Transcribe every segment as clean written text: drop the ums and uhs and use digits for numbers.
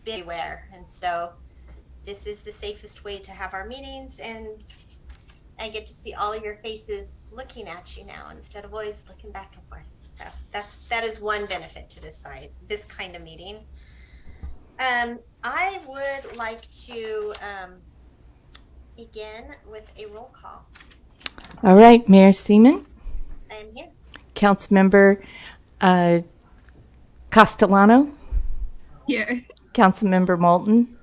been everywhere. And so this is the safest way to have our meetings, and I get to see all of your faces looking at you now instead of always looking back and forth. So that is one benefit to this kind of meeting. I would like to begin with a roll call. All right, Mayor Seaman. I am here. Councilmember Castellano. Here. Councilmember Moulton.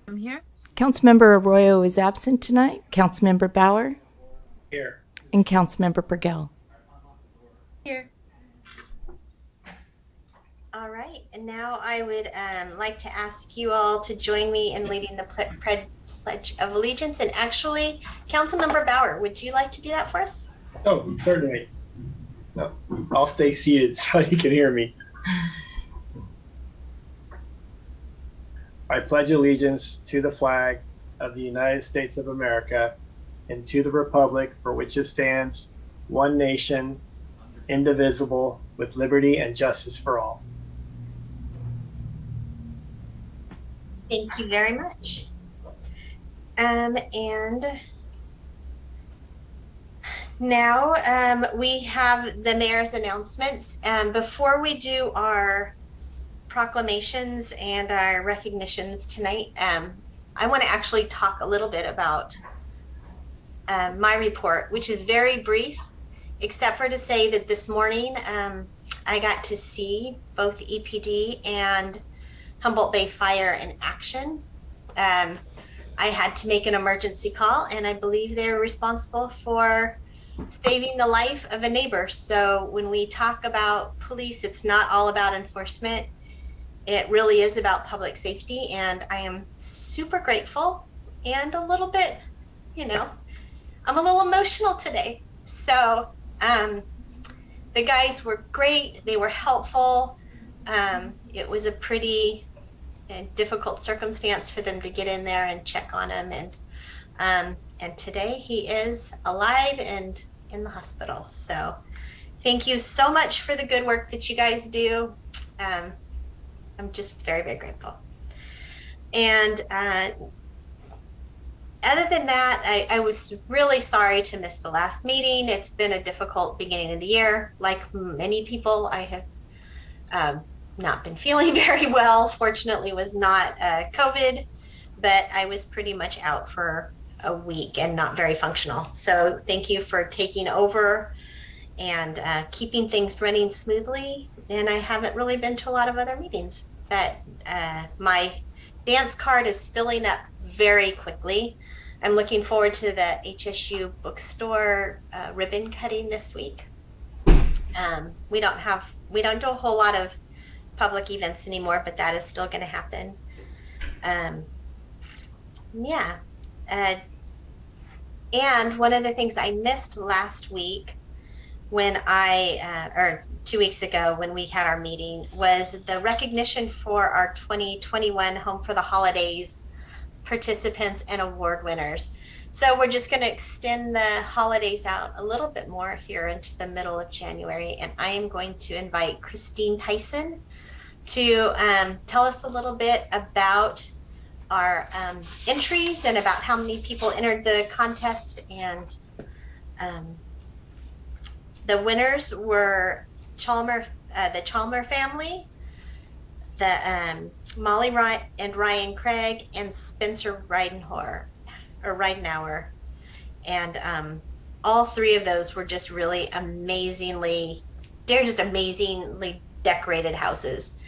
I'm here. Councilmember Arroyo is absent tonight. Councilmember Bauer. Here. And Councilmember Burgell. Here. All right, and now I would like to ask you all to join me in leading the Pledge of Allegiance. And actually, Councilmember Bauer, would you like to do that for us? Oh, certainly. No, I'll stay seated so you can hear me. I pledge allegiance to the flag of the United States of America and to the republic for which it stands, one nation, indivisible, with liberty and justice for all. Thank you very much. And now we have the mayor's announcements. Before we do our proclamations and our recognitions tonight, I want to actually talk a little bit about my report, which is very brief, except for to say that this morning I got to see both EPD and Humboldt Bay Fire in action. I had to make an emergency call, and I believe they're responsible for saving the life of a neighbor. So when we talk about police, it's not all about enforcement. It really is about public safety, and I am super grateful and a little bit, I'm a little emotional today. So the guys were great. They were helpful. It was a pretty difficult circumstance for them to get in there and check on him. And today he is alive and in the hospital. So thank you so much for the good work that you guys do. I'm just very, very grateful. And other than that, I was really sorry to miss the last meeting. It's been a difficult beginning of the year. Like many people, I have not been feeling very well. Fortunately, it was not COVID, but I was pretty much out for a week and not very functional. So thank you for taking over and keeping things running smoothly. And I haven't really been to a lot of other meetings, but my dance card is filling up very quickly. I'm looking forward to the HSU bookstore ribbon cutting this week. We don't do a whole lot of public events anymore, but that is still going to happen. And one of the things I missed last week when or 2 weeks ago when we had our meeting was the recognition for our 2021 Home for the Holidays participants and award winners. So we're just going to extend the holidays out a little bit more here into the middle of January. And I am going to invite Christine Tyson to tell us a little bit about our entries and about how many people entered the contest. And the winners were the Chalmer family, the Molly and Ryan Craig, and Spencer Ridenauer. And all three of those were just really amazingly decorated houses.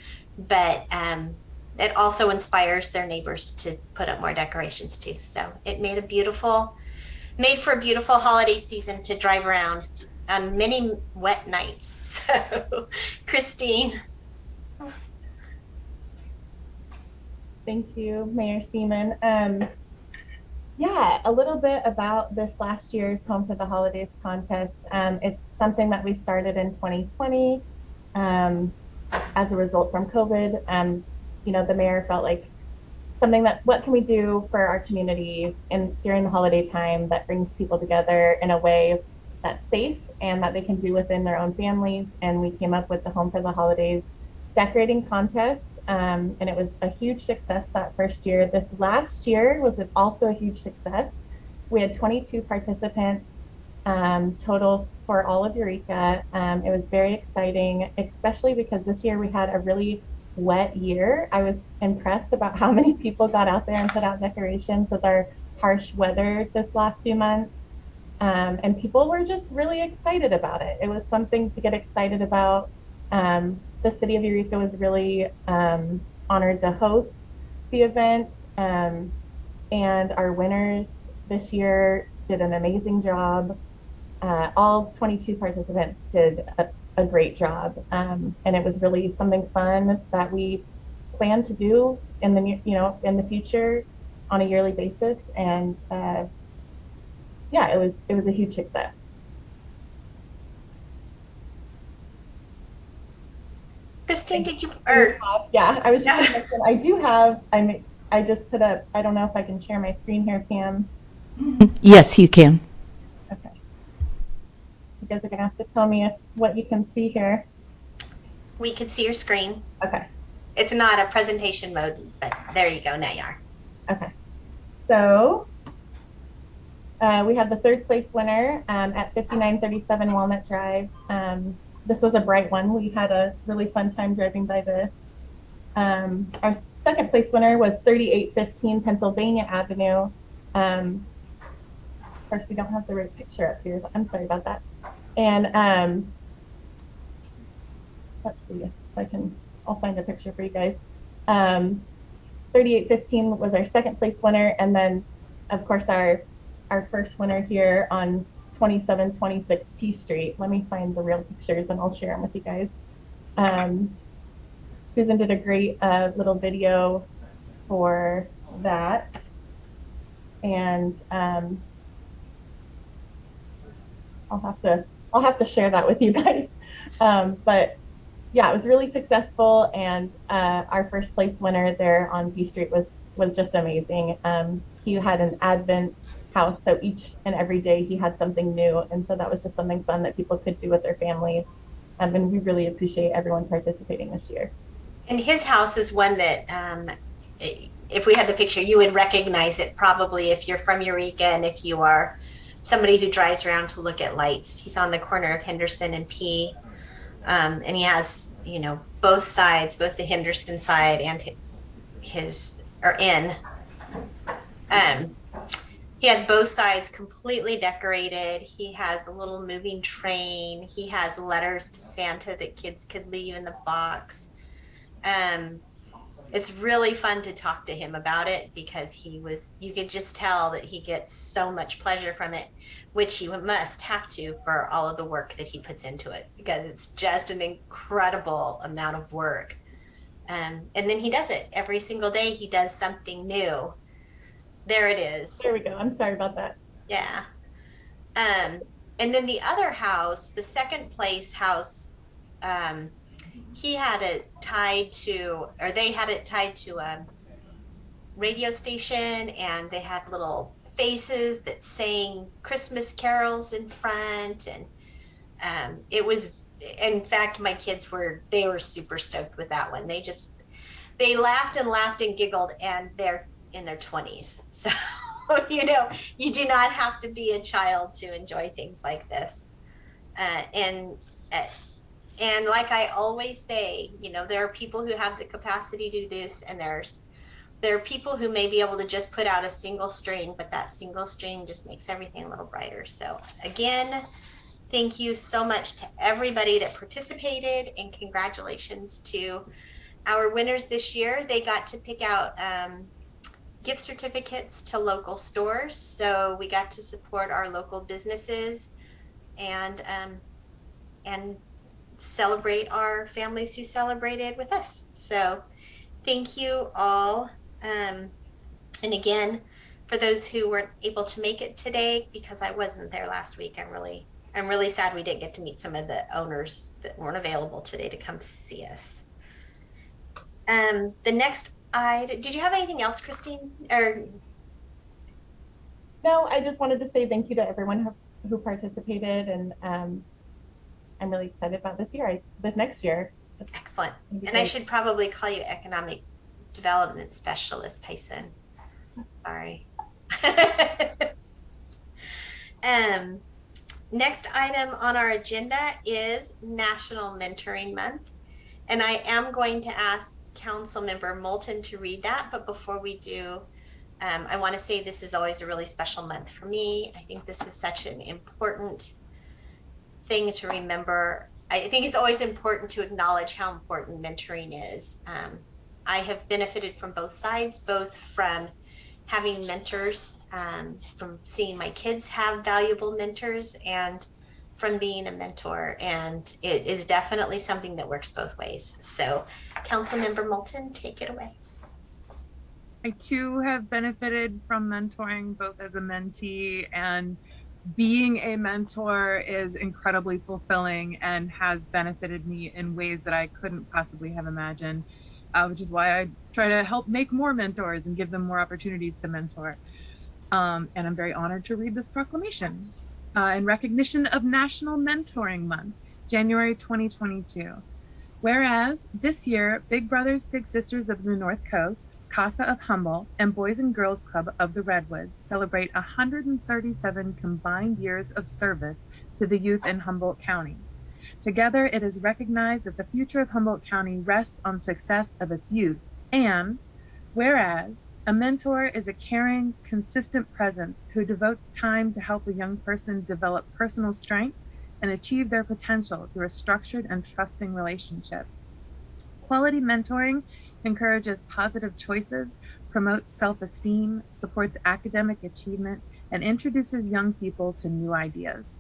But it also inspires their neighbors to put up more decorations too. So it made for a beautiful holiday season to drive around on many wet nights. So, Christine. Thank you, Mayor Seaman. A little bit about this last year's Home for the Holidays contest. It's something that we started in 2020 as a result from COVID. The mayor felt like what can we do for our community during the holiday time that brings people together in a way that's safe and that they can do within their own families. And we came up with the Home for the Holidays decorating contest. and it was a huge success that first year. This last year was also a huge success. We had 22 participants total for all of Eureka. It was very exciting, especially because this year we had a really wet year. I was impressed about how many people got out there and put out decorations with our harsh weather this last few months. And people were just really excited about it. It was something to get excited about. The city of Eureka was really honored to host the event, and our winners this year did an amazing job. All 22 participants did a great job, and it was really something fun that we plan to do in the future on a yearly basis. And yeah, it was a huge success. Christine, did you, Yeah, I was just gonna mention, I do have, I just put up, I don't know if I can share my screen here, Pam. Yes, you can. Okay. You guys are gonna have to tell me what you can see here. we can see your screen. Okay. It's not a presentation mode, but there you go, now you are. Okay. So we had the third place winner at 5937 Walnut Drive. This was a bright one. We had a really fun time driving by this. Our second place winner was 3815 Pennsylvania Avenue. Of course, we don't have the right picture up here, but I'm sorry about that. And let's see if I'll find a picture for you guys. 3815 was our second place winner. And then, of course, our first winner here on 2726 P Street. Let me find the real pictures and I'll share them with you guys. Susan did a great little video for that. And I'll have to share that with you guys. But yeah, it was really successful, and our first place winner there on B Street was just amazing. He had an Advent house, so each and every day he had something new, and so that was just something fun that people could do with their families. And we really appreciate everyone participating this year. And his house is one that, if we had the picture, you would recognize it probably if you're from Eureka and if you are somebody who drives around to look at lights. He's on the corner of Henderson and P. And he has, both sides, both the Henderson side and his He has both sides completely decorated. He has a little moving train. He has letters to Santa that kids could leave in the box. It's really fun to talk to him about it because you could just tell that he gets so much pleasure from it, which you must have to for all of the work that he puts into it, because it's just an incredible amount of work. And then he does it every single day. He does something new. There it is. There we go. I'm sorry about that. Yeah. And then the other house, the second place house, they had it tied to a radio station, and they had little faces that sang Christmas carols in front. And it was, in fact, my kids were super stoked with that one. They laughed and giggled, and they're in their 20s. So, you do not have to be a child to enjoy things like this. And like I always say, there are people who have the capacity to do this, and there are people who may be able to just put out a single string, but that single string just makes everything a little brighter. So again, thank you so much to everybody that participated, and congratulations to our winners this year. They got to pick out gift certificates to local stores. So we got to support our local businesses and celebrate our families who celebrated with us. So thank you all. And again, for those who weren't able to make it today, because I wasn't there last week, I'm really sad we didn't get to meet some of the owners that weren't available today to come see us. The next did you have anything else, Christine? Or no, I just wanted to say thank you to everyone who participated, and I'm really excited about this next year. Excellent. And I should probably call you Economic Development Specialist, Tyson. Sorry. um, Next item on our agenda is National Mentoring Month. And I am going to ask Councilmember Moulton to read that. But before we do, I want to say this is always a really special month for me. I think this is such an important thing to remember. I think it's always important to acknowledge how important mentoring is. I have benefited from both sides, both from having mentors, from seeing my kids have valuable mentors, and from being a mentor. And it is definitely something that works both ways. So, Councilmember Moulton, take it away. I too have benefited from mentoring, both as a mentee, and being a mentor is incredibly fulfilling and has benefited me in ways that I couldn't possibly have imagined, which is why I try to help make more mentors and give them more opportunities to mentor. And I'm very honored to read this proclamation in recognition of National Mentoring Month, January 2022. Whereas this year, Big Brothers Big Sisters of the North Coast, CASA of Humboldt, and Boys and Girls Club of the Redwoods celebrate 137 combined years of service to the youth in Humboldt County. Together, it is recognized that the future of Humboldt County rests on success of its youth. And whereas a mentor is a caring, consistent presence who devotes time to help a young person develop personal strength and achieve their potential through a structured and trusting relationship. Quality mentoring encourages positive choices, promotes self-esteem, supports academic achievement, and introduces young people to new ideas.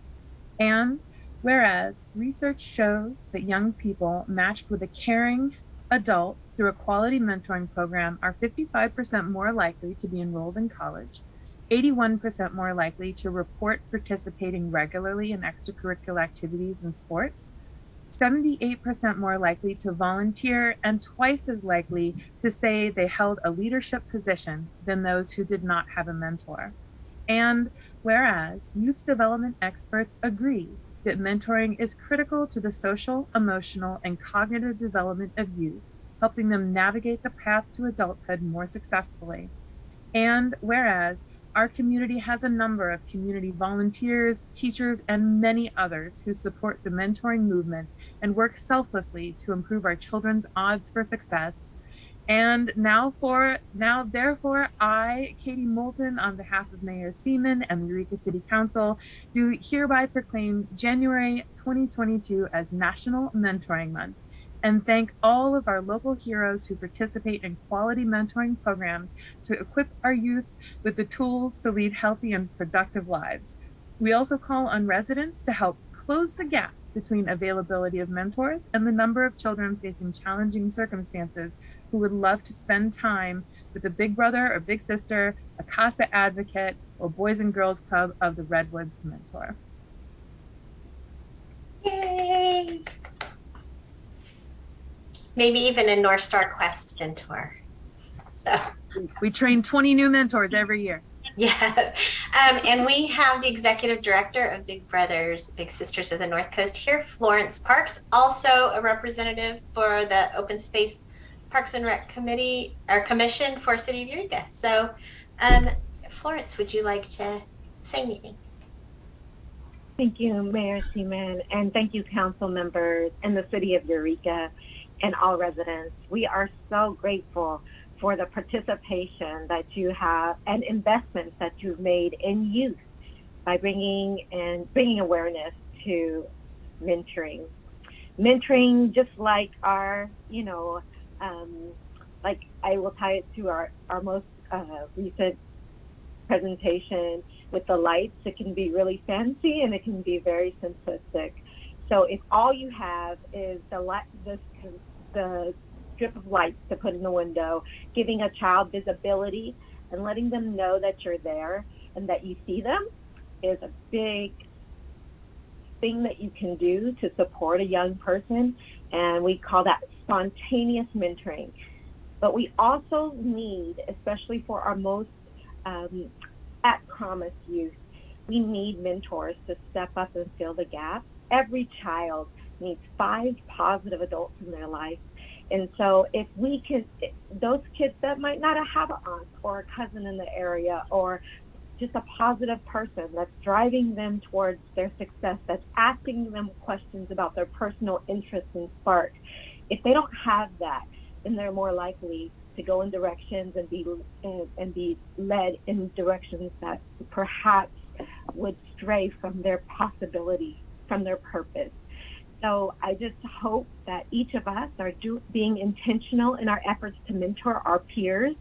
And whereas research shows that young people matched with a caring adult through a quality mentoring program are 55% more likely to be enrolled in college, 81% more likely to report participating regularly in extracurricular activities and sports, 78% more likely to volunteer, and twice as likely to say they held a leadership position than those who did not have a mentor. And whereas youth development experts agree that mentoring is critical to the social, emotional, and cognitive development of youth, helping them navigate the path to adulthood more successfully. And whereas our community has a number of community volunteers, teachers, and many others who support the mentoring movement and work selflessly to improve our children's odds for success. And therefore, I, Katie Moulton, on behalf of Mayor Seaman and the Eureka City Council, do hereby proclaim January 2022 as National Mentoring Month, and thank all of our local heroes who participate in quality mentoring programs to equip our youth with the tools to lead healthy and productive lives. We also call on residents to help close the gap between availability of mentors and the number of children facing challenging circumstances who would love to spend time with a big brother or big sister, a CASA advocate, or Boys and Girls Club of the Redwoods mentor. Yay! Maybe even a North Star Quest mentor. So we train 20 new mentors every year. Yeah. And we have the executive director of Big Brothers Big Sisters of the North Coast here, Florence Parks, also a representative for the Open Space Parks and Rec Committee or Commission for City of Eureka. So Florence, would you like to say anything? Thank you, Mayor Seaman, and thank you, council members in the City of Eureka and all residents. We are so grateful for the participation that you have and investments that you've made in youth by bringing awareness to mentoring. Mentoring, just like our, like I will tie it to our most recent presentation with the lights. It can be really fancy and it can be very simplistic. So if all you have is the strip of lights to put in the window, giving a child visibility and letting them know that you're there and that you see them is a big thing that you can do to support a young person. And we call that spontaneous mentoring. But we also need, especially for our most at promise youth, we need mentors to step up and fill the gap. Every child needs 5 positive adults in their life. And so if we can, those kids that might not have an aunt or a cousin in the area, or just a positive person that's driving them towards their success, that's asking them questions about their personal interests and spark, if they don't have that, then they're more likely to go in directions and be led in directions that perhaps would stray from their possibility, from their purpose. So I just hope that each of us are being intentional in our efforts to mentor our peers,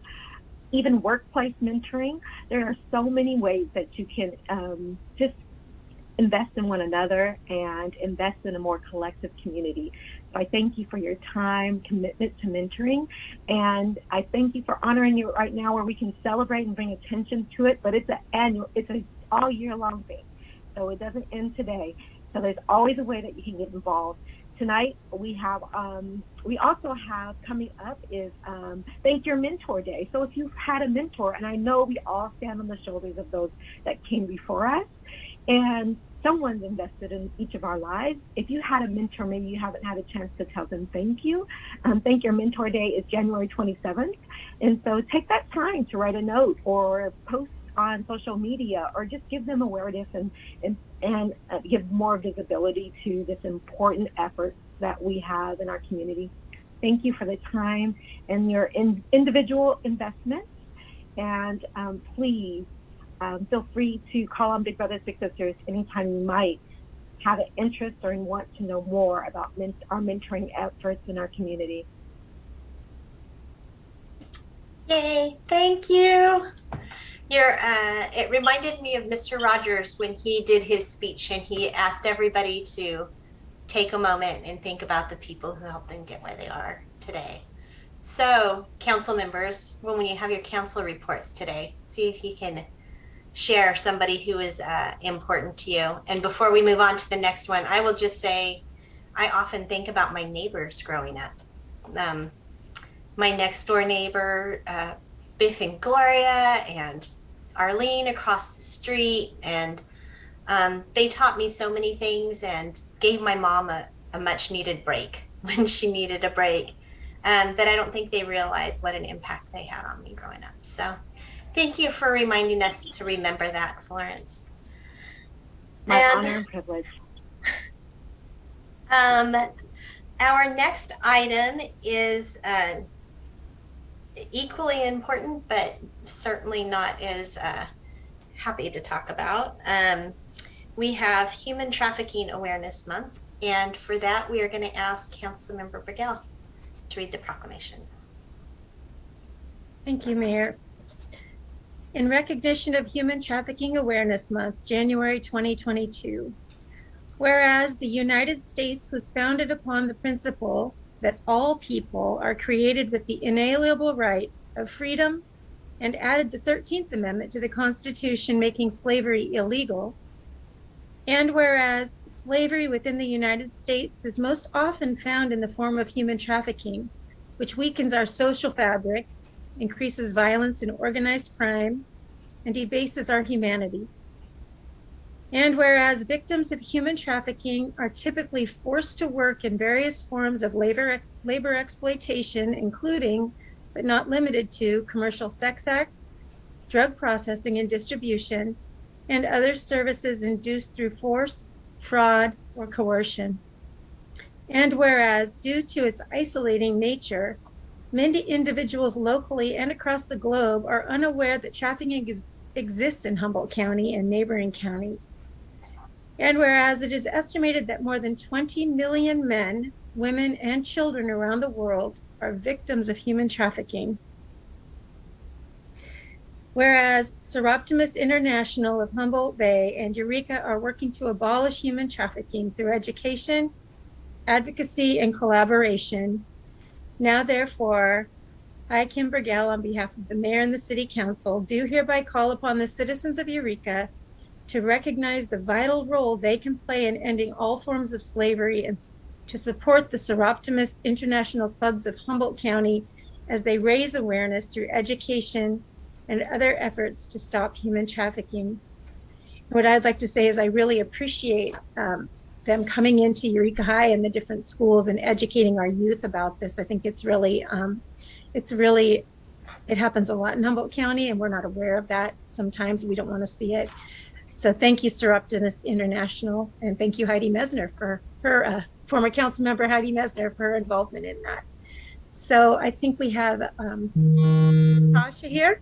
even workplace mentoring. There are so many ways that you can just invest in one another and invest in a more collective community. So I thank you for your time, commitment to mentoring, and I thank you for honoring it right now where we can celebrate and bring attention to it, but it's an all year long thing. So it doesn't end today. So there's always a way that you can get involved. Tonight we also have coming up is Thank Your Mentor Day. So if you've had a mentor, and I know we all stand on the shoulders of those that came before us, and someone's invested in each of our lives. If you had a mentor, maybe you haven't had a chance to tell them thank you. Thank Your Mentor Day is January 27th. And so take that time to write a note or post on social media, or just give them awareness and give more visibility to this important effort that we have in our community. Thank you for the time and your individual investments. And please feel free to call on Big Brothers Big Sisters anytime you might have an interest or want to know more about our mentoring efforts in our community. Yay, thank you. It reminded me of Mr. Rogers when he did his speech and he asked everybody to take a moment and think about the people who helped them get where they are today. So, council members, when you have your council reports today, see if you can share somebody who is important to you. And before we move on to the next one, I will just say, I often think about my neighbors growing up. My next door neighbor, Biff and Gloria, and Arlene across the street, and they taught me so many things and gave my mom a much needed break when she needed a break. But I don't think they realized what an impact they had on me growing up. So thank you for reminding us to remember that, Florence. My honor and privilege. Our next item is equally important, but certainly not as happy to talk about. We have Human Trafficking Awareness Month, and for that we are going to ask Councilmember Burgell to read the proclamation. Thank you, Mayor. In recognition of Human Trafficking Awareness Month, January 2022, whereas the United States was founded upon the principle that all people are created with the inalienable right of freedom, and added the 13th Amendment to the Constitution, making slavery illegal. And whereas slavery within the United States is most often found in the form of human trafficking, which weakens our social fabric, increases violence and organized crime, and debases our humanity. And whereas victims of human trafficking are typically forced to work in various forms of labor exploitation, including, but not limited to, commercial sex acts, drug processing and distribution, and other services induced through force, fraud, or coercion. And whereas, due to its isolating nature, many individuals locally and across the globe are unaware that trafficking exists in Humboldt County and neighboring counties. And whereas it is estimated that more than 20 million men, women, and children around the world are victims of human trafficking. Whereas Seroptimus International of Humboldt Bay and Eureka are working to abolish human trafficking through education, advocacy, and collaboration. Now, therefore, I, Kim Burgell, on behalf of the Mayor and the City Council, do hereby call upon the citizens of Eureka to recognize the vital role they can play in ending all forms of slavery and to support the Seroptimus International Clubs of Humboldt County as they raise awareness through education and other efforts to stop human trafficking. What I'd like to say is I really appreciate them coming into Eureka High and the different schools and educating our youth about this. I think it's really, it happens a lot in Humboldt County, and we're not aware of that. Sometimes we don't want to see it. So thank you, Seraptis International, and thank you, Heidi Mesner, for her, former council member Heidi Mesner, for her involvement in that. So I think we have Tasha here.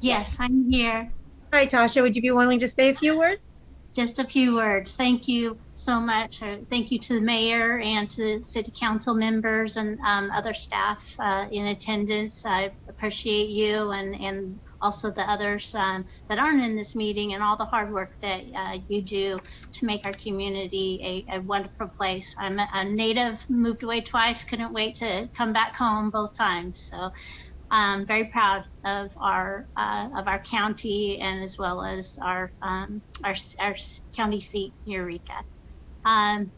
Yes, I'm here. Hi, Tasha. Would you be willing to say a few words? Just a few words. Thank you so much. Thank you to the mayor and to the city council members and other staff in attendance. I appreciate you and also the others that aren't in this meeting and all the hard work that you do to make our community a wonderful place. I'm a native, moved away twice, couldn't wait to come back home both times. So I'm very proud of our county and as well as our county seat, Eureka. I'm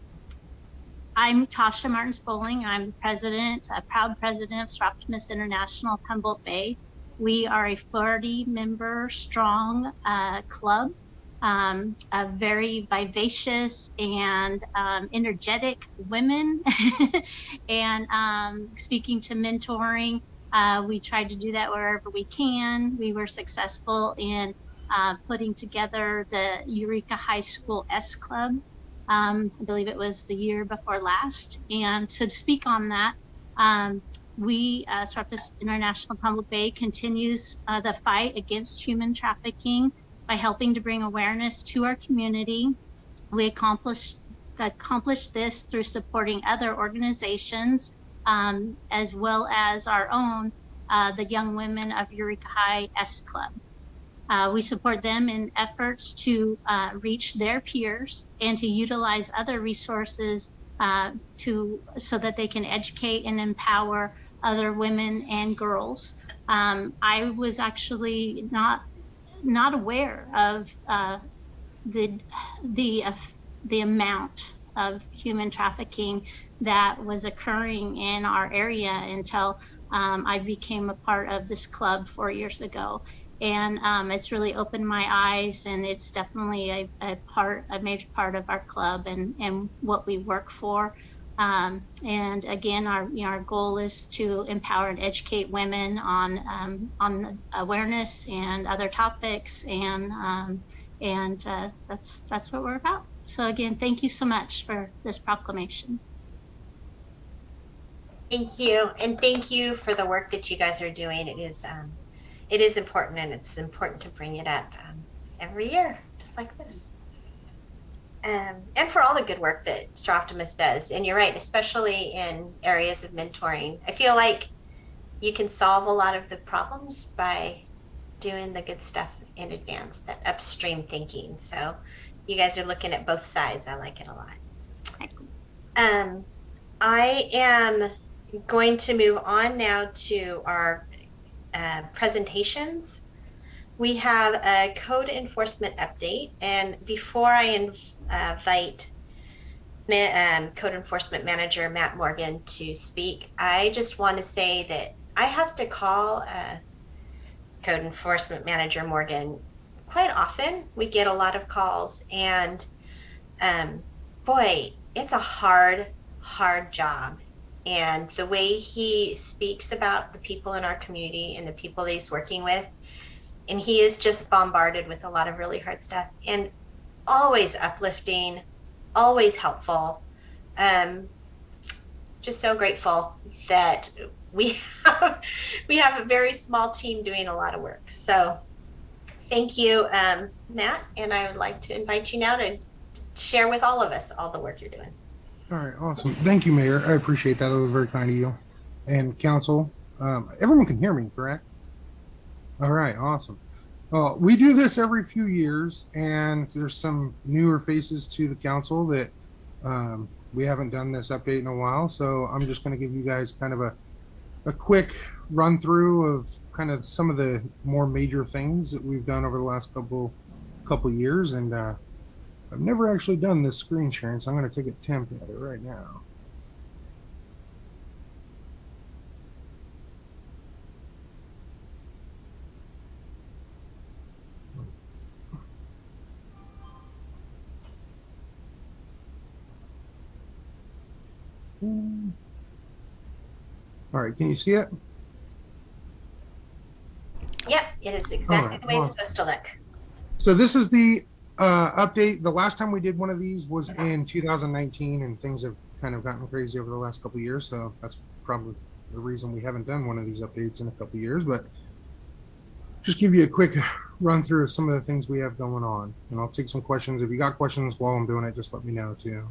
Tasha Martins Bowling. I'm president, a proud president of Optimus International of Humboldt Bay. We are a 40-member strong club, a very vivacious and energetic women. And speaking to mentoring, we try to do that wherever we can. We were successful in putting together the Eureka High School S Club. I believe it was the year before last. And so to speak on that, we, Seraptis International Humboldt Bay, continues the fight against human trafficking by helping to bring awareness to our community. We accomplished this through supporting other organizations, as well as our own, the Young Women of Eureka High S Club. We support them in efforts to reach their peers and to utilize other resources so that they can educate and empower other women and girls. I was actually not aware of the amount of human trafficking that was occurring in our area until I became a part of this club 4 years ago. And it's really opened my eyes, and it's definitely a major part of our club and what we work for. And again, our goal is to empower and educate women on awareness and other topics, and that's what we're about. So again, thank you so much for this proclamation. Thank you, and thank you for the work that you guys are doing. It is important, and it's important to bring it up every year, just like this. And for all the good work that Sir Optimus does. And you're right, especially in areas of mentoring. I feel like you can solve a lot of the problems by doing the good stuff in advance, that upstream thinking. So you guys are looking at both sides. I like it a lot. I am going to move on now to our presentations. We have a code enforcement update, and before I invite Code Enforcement Manager Matt Morgan to speak, I just want to say that I have to call Code Enforcement Manager Morgan quite often. We get a lot of calls, and boy, it's a hard job. And the way he speaks about the people in our community and the people that he's working with, and he is just bombarded with a lot of really hard stuff, and always uplifting, always helpful. Just so grateful that we have a very small team doing a lot of work. So thank you, Matt, and I would like to invite you now to share with all of us all the work you're doing. All right, awesome. Thank you, Mayor. I appreciate that. That was very kind of you. And council, everyone can hear me, correct? All right, awesome. Well, we do this every few years, and there's some newer faces to the council that we haven't done this update in a while. So I'm just going to give you guys kind of a quick run through of kind of some of the more major things that we've done over the last couple years. And I've never actually done this screen sharing, so I'm going to take a attempt at it right now. All right, can you see it? Yep, it is exactly Alright, the way it's awesome. supposed to look. So this is the update. The last time we did one of these was in 2019, and things have kind of gotten crazy over the last couple of years. So that's probably the reason we haven't done one of these updates in a couple of years. But just give you a quick run through of some of the things we have going on, and I'll take some questions. If you got questions while I'm doing it, just let me know too.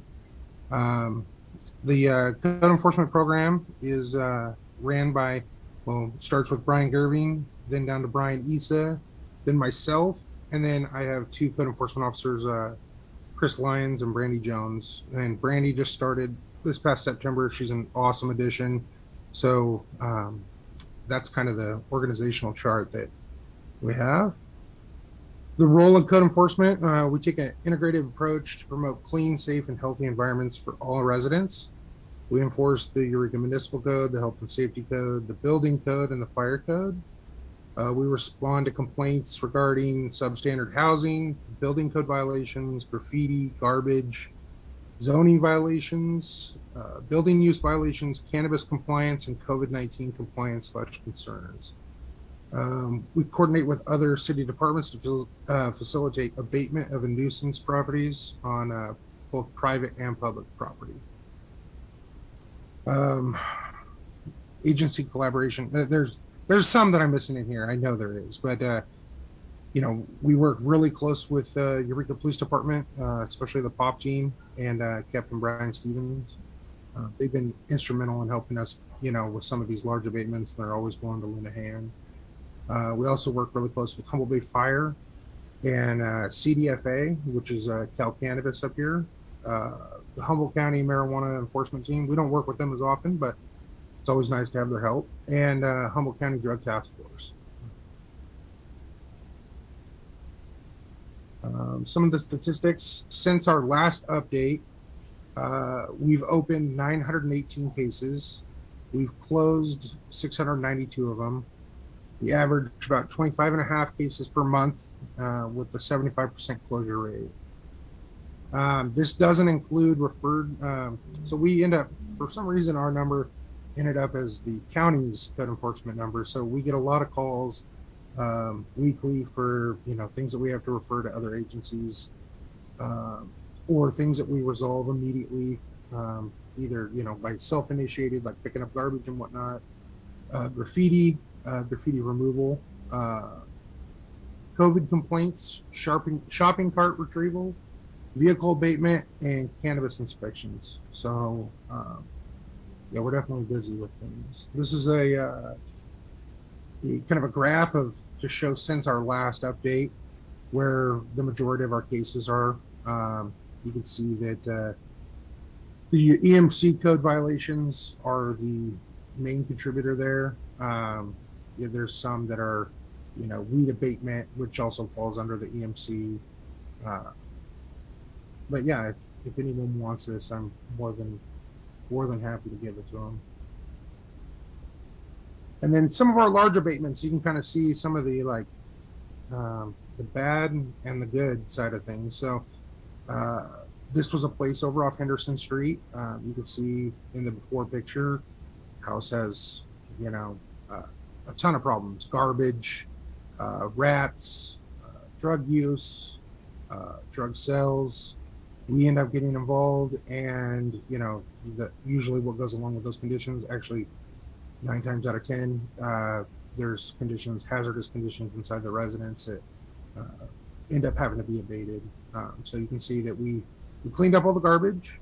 The code enforcement program is ran by, well, it starts with Brian Gerving, then down to Brian Issa, then myself, and then I have two code enforcement officers, Chris Lyons and Brandy Jones. And Brandy just started this past September. She's an awesome addition. So that's kind of the organizational chart that we have. The role of code enforcement, we take an integrated approach to promote clean, safe, and healthy environments for all residents. We enforce the Eureka Municipal Code, the Health and Safety Code, the Building Code, and the Fire Code. We respond to complaints regarding substandard housing, building code violations, graffiti, garbage, zoning violations, building use violations, cannabis compliance, and COVID-19 compliance / concerns. We coordinate with other city departments to facilitate abatement of nuisance properties on both private and public property. Agency collaboration. There's some that I'm missing in here. I know there is, but we work really close with Eureka Police Department, especially the POP team and Captain Brian Stevens. They've been instrumental in helping us, with some of these large abatements. They're always willing to lend a hand. We also work really close with Humboldt Bay Fire and CDFA, which is Cal Cannabis up here. The Humboldt County Marijuana Enforcement Team. We don't work with them as often, but it's always nice to have their help. And Humboldt County Drug Task Force. Some of the statistics since our last update, we've opened 918 cases. We've closed 692 of them. We average about 25 and a half cases per month with a 75% closure rate. This doesn't include referred. So we end up, for some reason, our number ended up as the county's code enforcement number. So we get a lot of calls weekly for, things that we have to refer to other agencies or things that we resolve immediately, either, by self-initiated, like picking up garbage and whatnot, graffiti removal, COVID complaints, shopping cart retrieval, vehicle abatement, and cannabis inspections. So, we're definitely busy with things. This is a kind of a graph to show since our last update where the majority of our cases are. You can see that the EMC code violations are the main contributor there. There's some that are, weed abatement, which also falls under the EMC. But yeah, if anyone wants this, I'm more than happy to give it to them. And then some of our large abatements, you can kind of see some of the the bad and the good side of things. So this was a place over off Henderson Street. You can see in the before picture, house has, a ton of problems: garbage, rats, drug use, drug sales. We end up getting involved, and usually what goes along with those conditions, actually 9 times out of 10, there's hazardous conditions inside the residence that end up having to be abated. So you can see that we cleaned up all the garbage,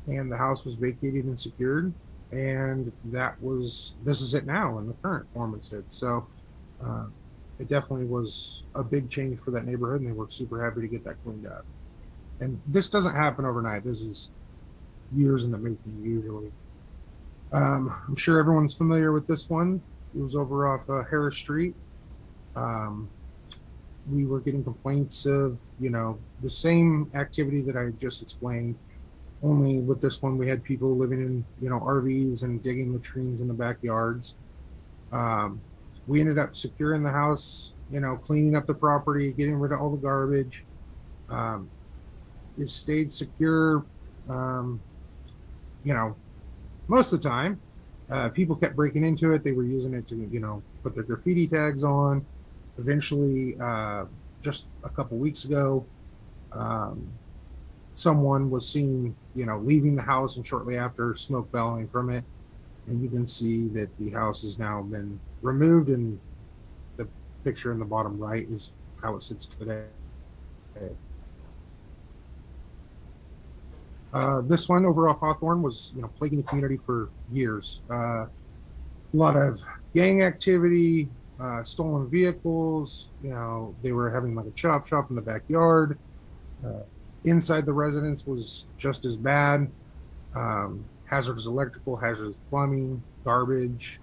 and the house was vacated and secured, and this is it now in the current form it's in. So it definitely was a big change for that neighborhood, and they were super happy to get that cleaned up. And this doesn't happen overnight. This is years in the making usually. I'm sure everyone's familiar with this one. It was over off Harris Street. We were getting complaints of, the same activity that I just explained. Only with this one, we had people living in, RVs and digging latrines in the backyards. We ended up securing the house, cleaning up the property, getting rid of all the garbage. It stayed secure, most of the time, people kept breaking into it. They were using it to, put their graffiti tags on. Eventually, just a couple weeks ago, someone was seen, leaving the house, and shortly after, smoke bellowing from it. And you can see that the house has now been removed, and the picture in the bottom right is how it sits today. This one over off Hawthorne was, plaguing the community for years. A lot of gang activity, stolen vehicles. They were having like a chop shop in the backyard. Inside the residence was just as bad. Hazardous electrical, hazardous plumbing, garbage,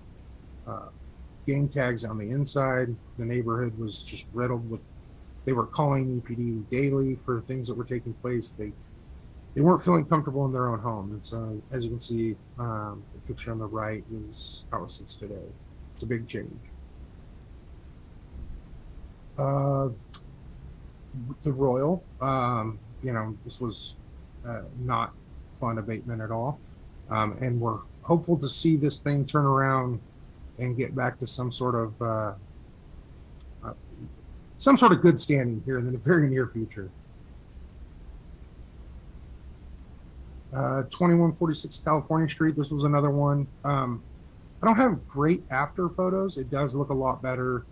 gang tags on the inside. The neighborhood was just riddled with. They were calling EPD daily for things that were taking place. They weren't feeling comfortable in their own home. And so, as you can see, the picture on the right is how it sits today. It's a big change. The Royal, this was not fun abatement at all. And we're hopeful to see this thing turn around and get back to some sort of good standing here in the very near future. 2146 California Street. This was another one. I don't have great after photos. It does look a lot better.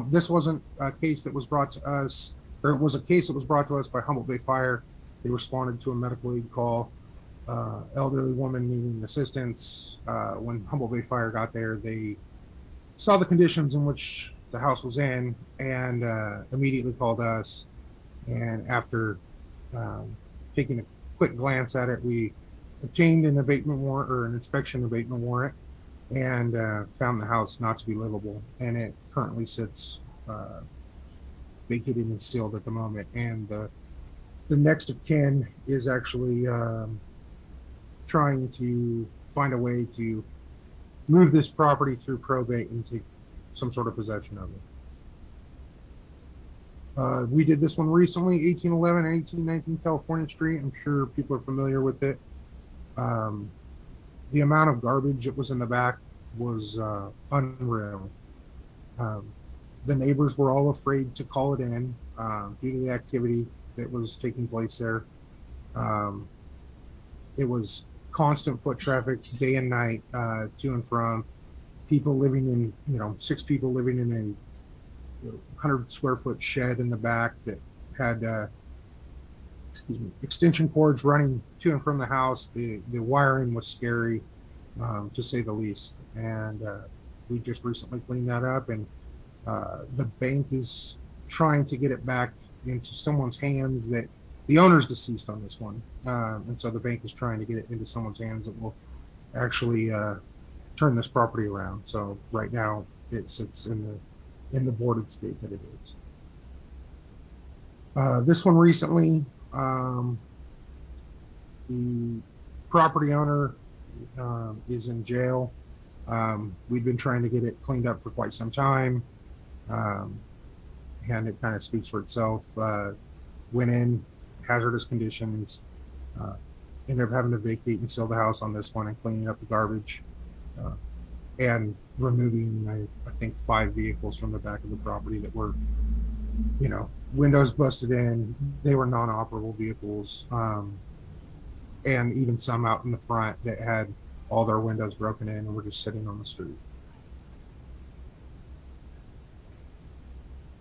This wasn't a case that was brought to us, or it was a case that was brought to us by Humboldt Bay Fire. They responded to a medical aid call. Elderly woman needing assistance. When Humboldt Bay Fire got there, they saw the conditions in which the house was in and immediately called us. And after taking a quick glance at it, we obtained an abatement warrant, or an inspection abatement warrant, and found the house not to be livable. And it currently sits vacated and sealed at the moment. And the next of kin is actually trying to find a way to move this property through probate and take some sort of possession of it. We did this one recently, 1811 and 1819 California Street. I'm sure people are familiar with it. The amount of garbage that was in the back was unreal. The neighbors were all afraid to call it in due to the activity that was taking place there. It was constant foot traffic day and night, to and from. People living in, 6 people living in a 100 square foot shed in the back that had extension cords running to and from the house. The wiring was scary, to say the least. And we just recently cleaned that up, and the bank is trying to get it back into someone's hands. That the owner's deceased on this one, and so the bank is trying to get it into someone's hands that will actually turn this property around. So right now it sits in the boarded state that it is. This one recently, the property owner is in jail. We've been trying to get it cleaned up for quite some time, and it kind of speaks for itself. Went in hazardous conditions, ended up having to vacate and seal the house on this one, and cleaning up the garbage, and removing, I think, 5 vehicles from the back of the property that were, windows busted in. They were non-operable vehicles, and even some out in the front that had all their windows broken in and were just sitting on the street.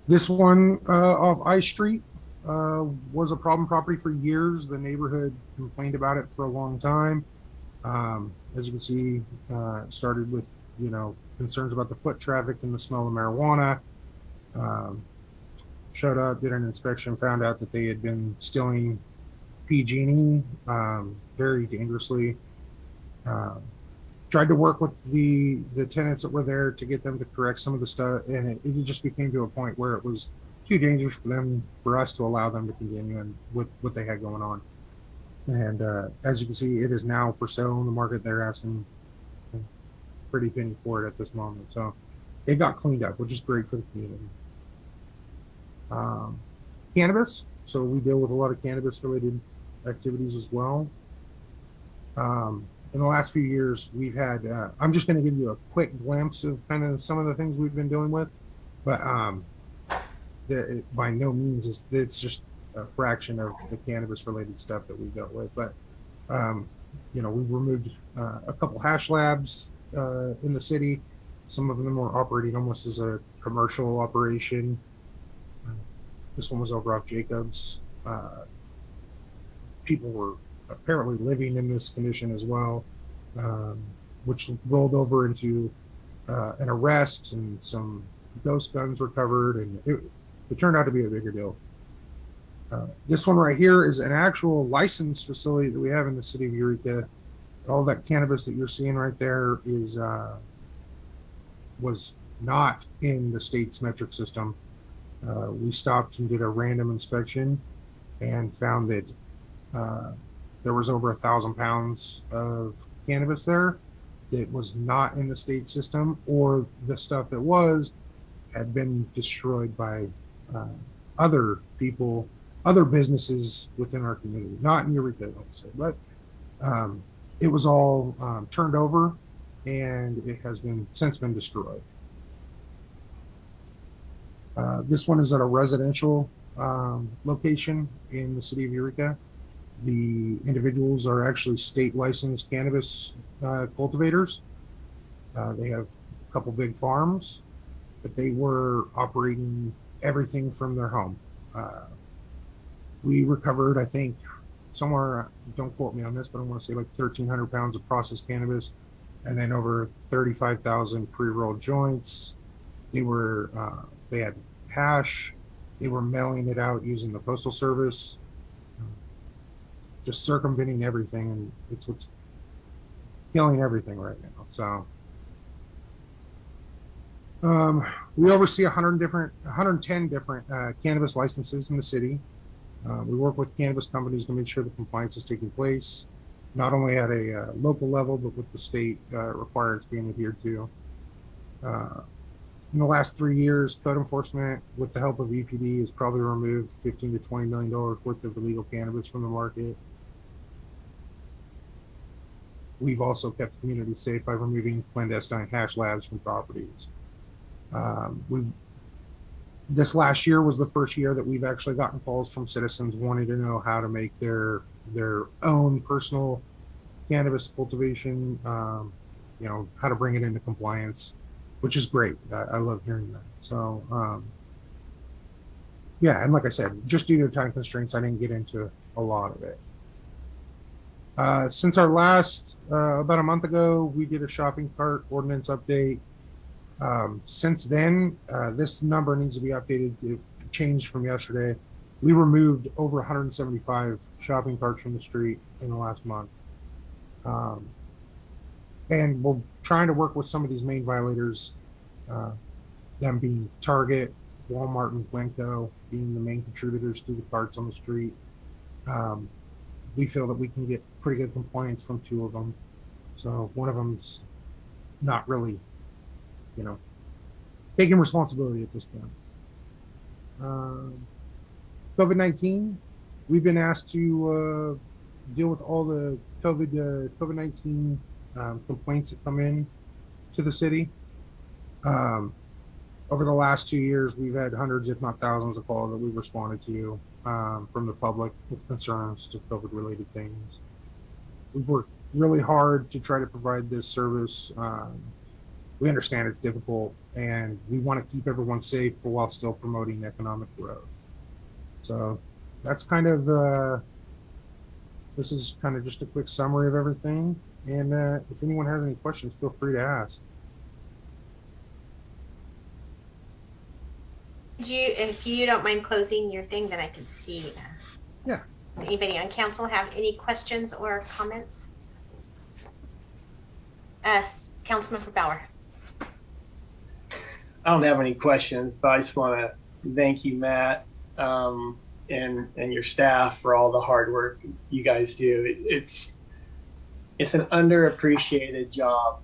This one off I Street was a problem property for years. The neighborhood complained about it for a long time. As you can see, it started with, concerns about the foot traffic and the smell of marijuana. Showed up, did an inspection, found out that they had been stealing PG&E very dangerously. Tried to work with the tenants that were there to get them to correct some of the stuff, and it just became to a point where it was too dangerous for us to allow them to continue and with what they had going on. And as you can see, it is now for sale in the market. They're asking a pretty penny for it at this moment. So it got cleaned up, which is great for the community. Cannabis. So we deal with a lot of cannabis related activities as well. In the last few years, we've had, I'm just going to give you a quick glimpse of kind of some of the things we've been dealing with, but by no means it's just a fraction of the cannabis related stuff that we dealt with. But, we've removed a couple hash labs in the city. Some of them were operating almost as a commercial operation. This one was over off Jacobs. People were apparently living in this condition as well, which rolled over into an arrest, and some ghost guns recovered, and it turned out to be a bigger deal. This one right here is an actual licensed facility that we have in the city of Eureka. All that cannabis that you're seeing right there was not in the state's metric system. We stopped and did a random inspection and found that there was over 1,000 pounds of cannabis there that was not in the state system, or the stuff that had been destroyed by other people, other businesses within our community, not in Eureka, I'll say, but it was all turned over, and it has since been destroyed. This one is at a residential location in the city of Eureka. The individuals are actually state licensed cannabis cultivators. They have a couple big farms, but they were operating everything from their home. We recovered, I think, somewhere, don't quote me on this, but I want to say like 1,300 pounds of processed cannabis, and then over 35,000 pre-rolled joints. They had hash. They were mailing it out using the postal service, just circumventing everything, and it's what's killing everything right now. So we oversee 110 different cannabis licenses in the city. We work with cannabis companies to make sure the compliance is taking place, not only at a local level, but with the state requirements being adhered to. In the last 3 years, code enforcement, with the help of EPD, has probably removed $15 to $20 million worth of illegal cannabis from the market. We've also kept the community safe by removing clandestine hash labs from properties. This last year was the first year that we've actually gotten calls from citizens wanting to know how to make their own personal cannabis cultivation, how to bring it into compliance, which is great. I love hearing that. So, and like I said, just due to time constraints, I didn't get into a lot of it. Since our last, about a month ago, we did a shopping cart ordinance update. Since then, this number needs to be updated. It changed from yesterday. We removed over 175 shopping carts from the street in the last month. And we're trying to work with some of these main violators, them being Target, Walmart, and Glencoe being the main contributors to the carts on the street. We feel that we can get pretty good compliance from 2 of them. So one of them's not really, taking responsibility at this point. COVID-19, we've been asked to deal with all the COVID-19 complaints that come in to the city. Over the last 2 years, we've had hundreds, if not thousands, of calls that we've responded to from the public with concerns to COVID-related things. We've worked really hard to try to provide this service. We understand it's difficult, and we want to keep everyone safe, but while still promoting economic growth. So that's kind of, this is kind of just a quick summary of everything. And if anyone has any questions, feel free to ask. If you don't mind closing your thing, then I can see. Yeah. Does anybody on council have any questions or comments? Councilmember Bauer. I don't have any questions, but I just want to thank you, Matt, and your staff for all the hard work you guys do. It's an underappreciated job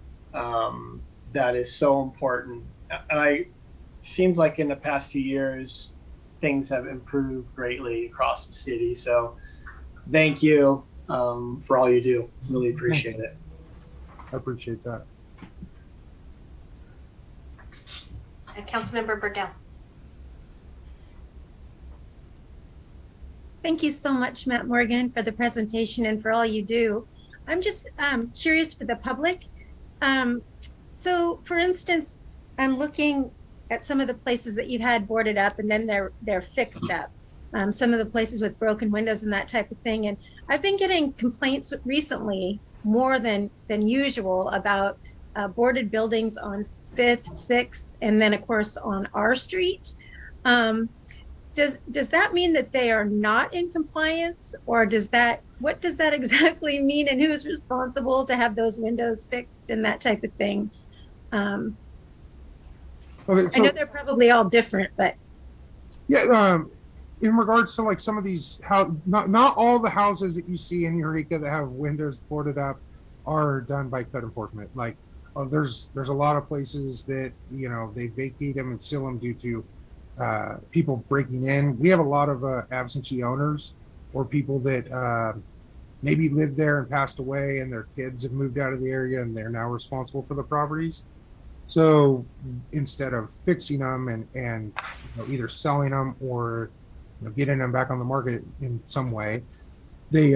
that is so important. And seems like in the past few years, things have improved greatly across the city. So thank you. for all you do. Really appreciate it. I appreciate that. Councilmember Burgell. Thank you so much, Matt Morgan, for the presentation and for all you do. I'm just curious for the public. So, for instance, I'm looking at some of the places that you've had boarded up, and then they're fixed up. Some of the places with broken windows and that type of thing. And I've been getting complaints recently, more than usual, about boarded buildings on 5th, 6th, and then of course on our street. Does that mean that they are not in compliance, or what does that exactly mean, and who's responsible to have those windows fixed and that type of thing? Okay, I know they're probably all different, but yeah, in regards to like some of these, not all the houses that you see in Eureka that have windows boarded up are done by code enforcement. Like, there's a lot of places that, you know, they vacate them and seal them due to people breaking in. We have a lot of absentee owners or people that maybe lived there and passed away, and their kids have moved out of the area and they're now responsible for the properties. So instead of fixing them and you know, either selling them or, you know, getting them back on the market in some way, they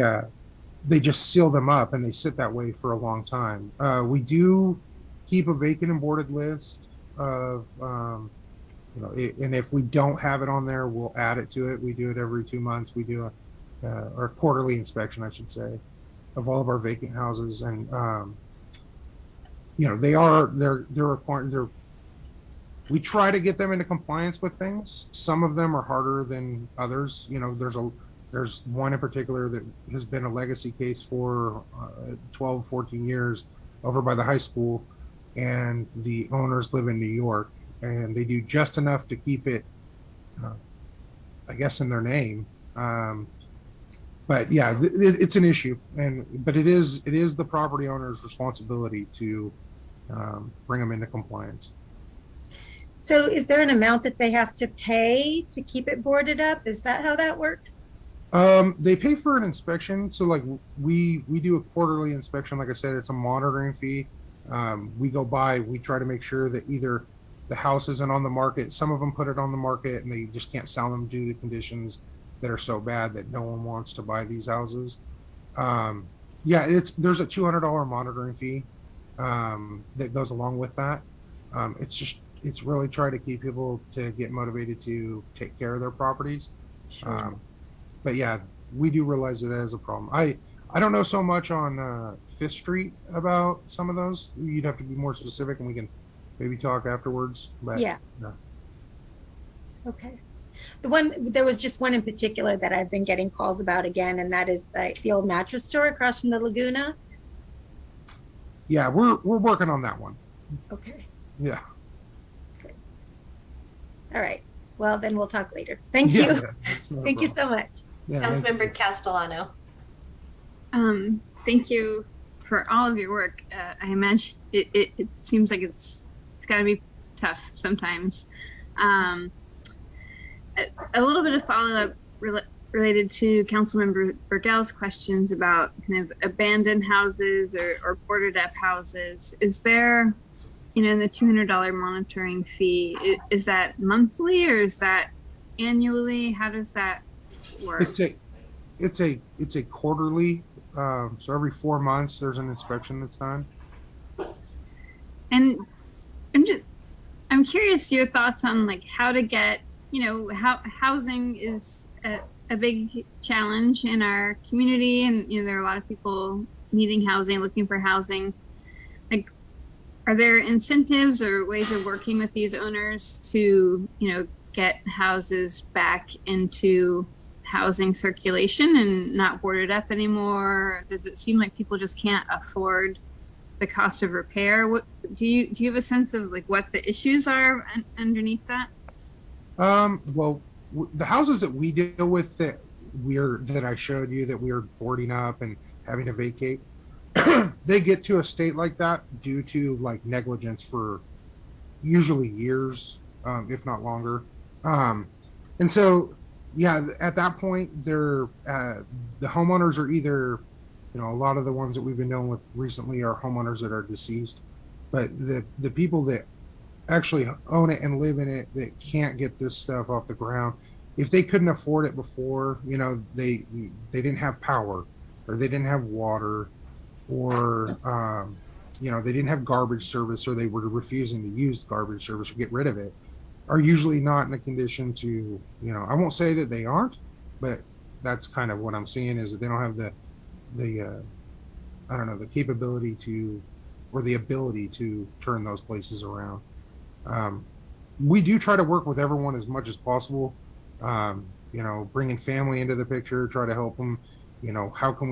just seal them up and they sit that way for a long time. We do keep a vacant and boarded list of, you know, and if we don't have it on there, we'll add it to it. We do it every 2 months. We do our quarterly inspection, I should say, of all of our vacant houses. And, you know, they're required. We try to get them into compliance with things. Some of them are harder than others. You know, there's one in particular that has been a legacy case for 12, 14 years over by the high school, and the owners live in New York, and they do just enough to keep it, I guess, in their name. But yeah, it's an issue, but it is the property owner's responsibility to bring them into compliance. so is there an amount that they have to pay to keep it boarded up? Is that how that works? They pay for an inspection. So like we do a quarterly inspection. Like I said, it's a monitoring fee. We go by, we try to make sure that either the house isn't on the market. Some of them put it on the market and they just can't sell them due to conditions that are so bad that no one wants to buy these houses. Yeah, there's a $200 monitoring fee that goes along with that. It's really try to keep people to get motivated to take care of their properties. Sure. But yeah, we do realize it as a problem. I don't know so much on 5th Street about some of those. You'd have to be more specific, and we can maybe talk afterwards. But Yeah. Okay. There was just one in particular that I've been getting calls about again, and that is the old mattress store across from the Laguna. Yeah, we're working on that one. Okay. Yeah. Good. All right. Well, then we'll talk later. Thank you. Thank you so much. Yeah, Councilmember Castellano. Thank you for all of your work. I imagine it seems like it's got to be tough sometimes. A little bit of follow-up related to Councilmember Burgell's questions about kind of abandoned houses or boarded up houses. Is there, you know, the $200 monitoring fee, is that monthly or is that annually? How does that work? It's a quarterly. So every 4 months there's an inspection that's done. And I'm curious your thoughts on like how to get, you know, how housing is a big challenge in our community, and you know there are a lot of people needing housing, looking for housing. Like, are there incentives or ways of working with these owners to, you know, get houses back into housing circulation and not boarded up anymore? Does it seem like people just can't afford the cost of repair? What do you have a sense of like what the issues are underneath that? Well, the houses that we deal with that I showed you that we are boarding up and having to vacate, they get to a state like that due to like negligence for usually years, if not longer. And so, yeah, at that point, the homeowners are either A lot of the ones that we've been dealing with recently are homeowners that are deceased, but the people that actually own it and live in it that can't get this stuff off the ground, if they couldn't afford it before, they didn't have power, or they didn't have water, or they didn't have garbage service, or they were refusing to use garbage service or get rid of it, are usually not in a condition to, I won't say that they aren't, but that's kind of what I'm seeing, is that they don't have the I don't know, the capability to, or the ability to turn those places around. We do try to work with everyone as much as possible. Bringing family into the picture, try to help them. How can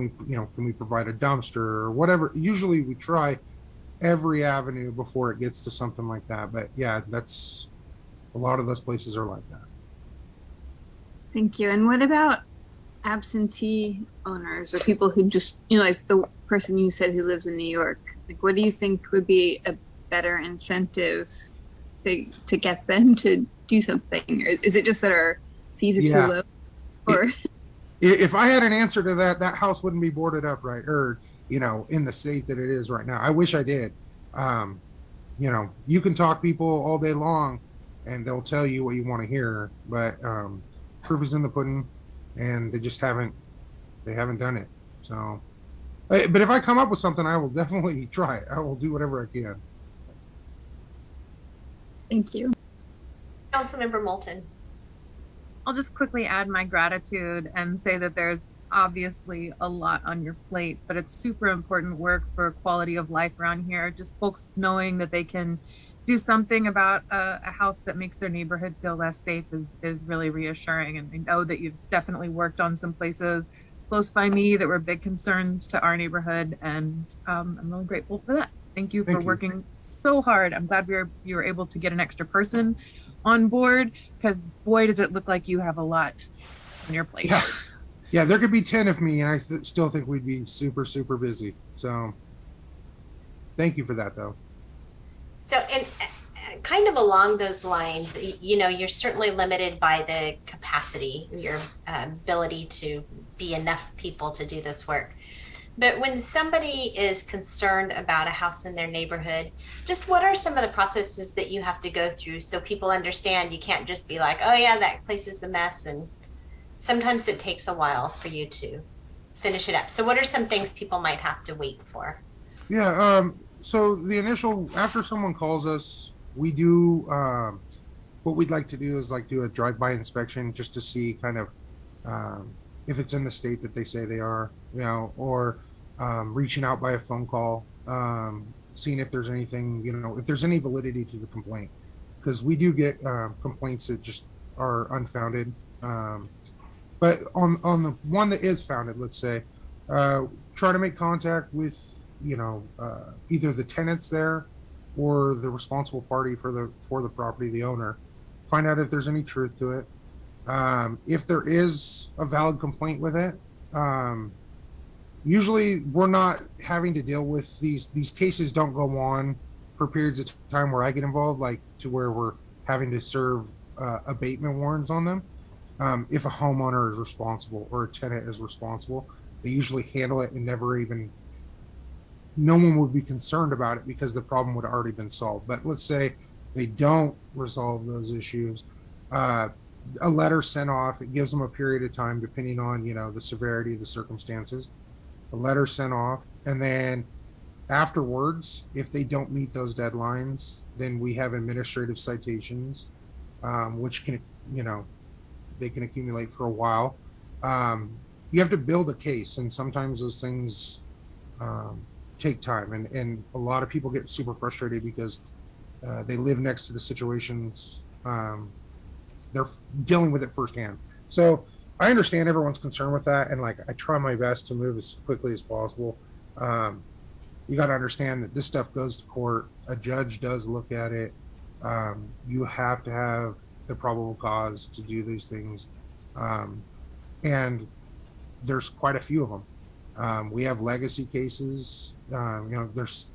we provide a dumpster or whatever? Usually we try every avenue before it gets to something like that. But yeah, that's, a lot of those places are like that. Thank you. And what about absentee owners, or people who just, like the person you said who lives in New York? Like, what do you think would be a better incentive to get them to do something? Or is it just that our fees are too low? Or if I had an answer to that, that house wouldn't be boarded up, right? Or, in the state that it is right now. I wish I did. You can talk people all day long and they'll tell you what you want to hear, but proof is in the pudding, and they just haven't done it. So, but if I come up with something, I will definitely try it. I will do whatever I can. Thank you. Councilmember Moulton. I'll just quickly add my gratitude and say that there's obviously a lot on your plate, but it's super important work for quality of life around here. Just folks knowing that they can do something about a house that makes their neighborhood feel less safe is really reassuring. And I know that you've definitely worked on some places close by me that were big concerns to our neighborhood, and I'm really grateful for that. Thank you for working so hard. I'm glad you were able to get an extra person on board, because boy, does it look like you have a lot on your plate. Yeah, there could be 10 of me, and I still think we'd be super, super busy. So thank you for that, though. So, and kind of along those lines, you're certainly limited by the capacity, your ability to be enough people to do this work. But when somebody is concerned about a house in their neighborhood, just what are some of the processes that you have to go through so people understand you can't just be like, oh yeah, that place is a mess, and sometimes it takes a while for you to finish it up. So what are some things people might have to wait for? Yeah, so the initial, after someone calls us, we do, what we'd like to do is do a drive-by inspection just to see kind of if it's in the state that they say they are, or reaching out by a phone call, seeing if there's anything, if there's any validity to the complaint. Because we do get complaints that just are unfounded. But on the one that is founded, let's say, try to make contact with, either the tenants there or the responsible party for the property, the owner. Find out if there's any truth to it. If there is a valid complaint with it, usually we're not having to deal with these cases. Don't go on for periods of time where I get involved, to where we're having to serve abatement warrants on them. If a homeowner is responsible or a tenant is responsible, they usually handle it and no one would be concerned about it because the problem would have already been solved. But let's say they don't resolve those issues, a letter sent off. It gives them a period of time depending on the severity of the circumstances. A letter sent off, and then afterwards, if they don't meet those deadlines, then we have administrative citations, which can they can accumulate for a while. You have to build a case, and sometimes those things take time, and a lot of people get super frustrated because they live next to the situations. They're dealing with it firsthand. So I understand everyone's concerned with that, and I try my best to move as quickly as possible. You got to understand that this stuff goes to court. A judge does look at it. You have to have the probable cause to do these things, and there's quite a few of them. We have legacy cases. There's,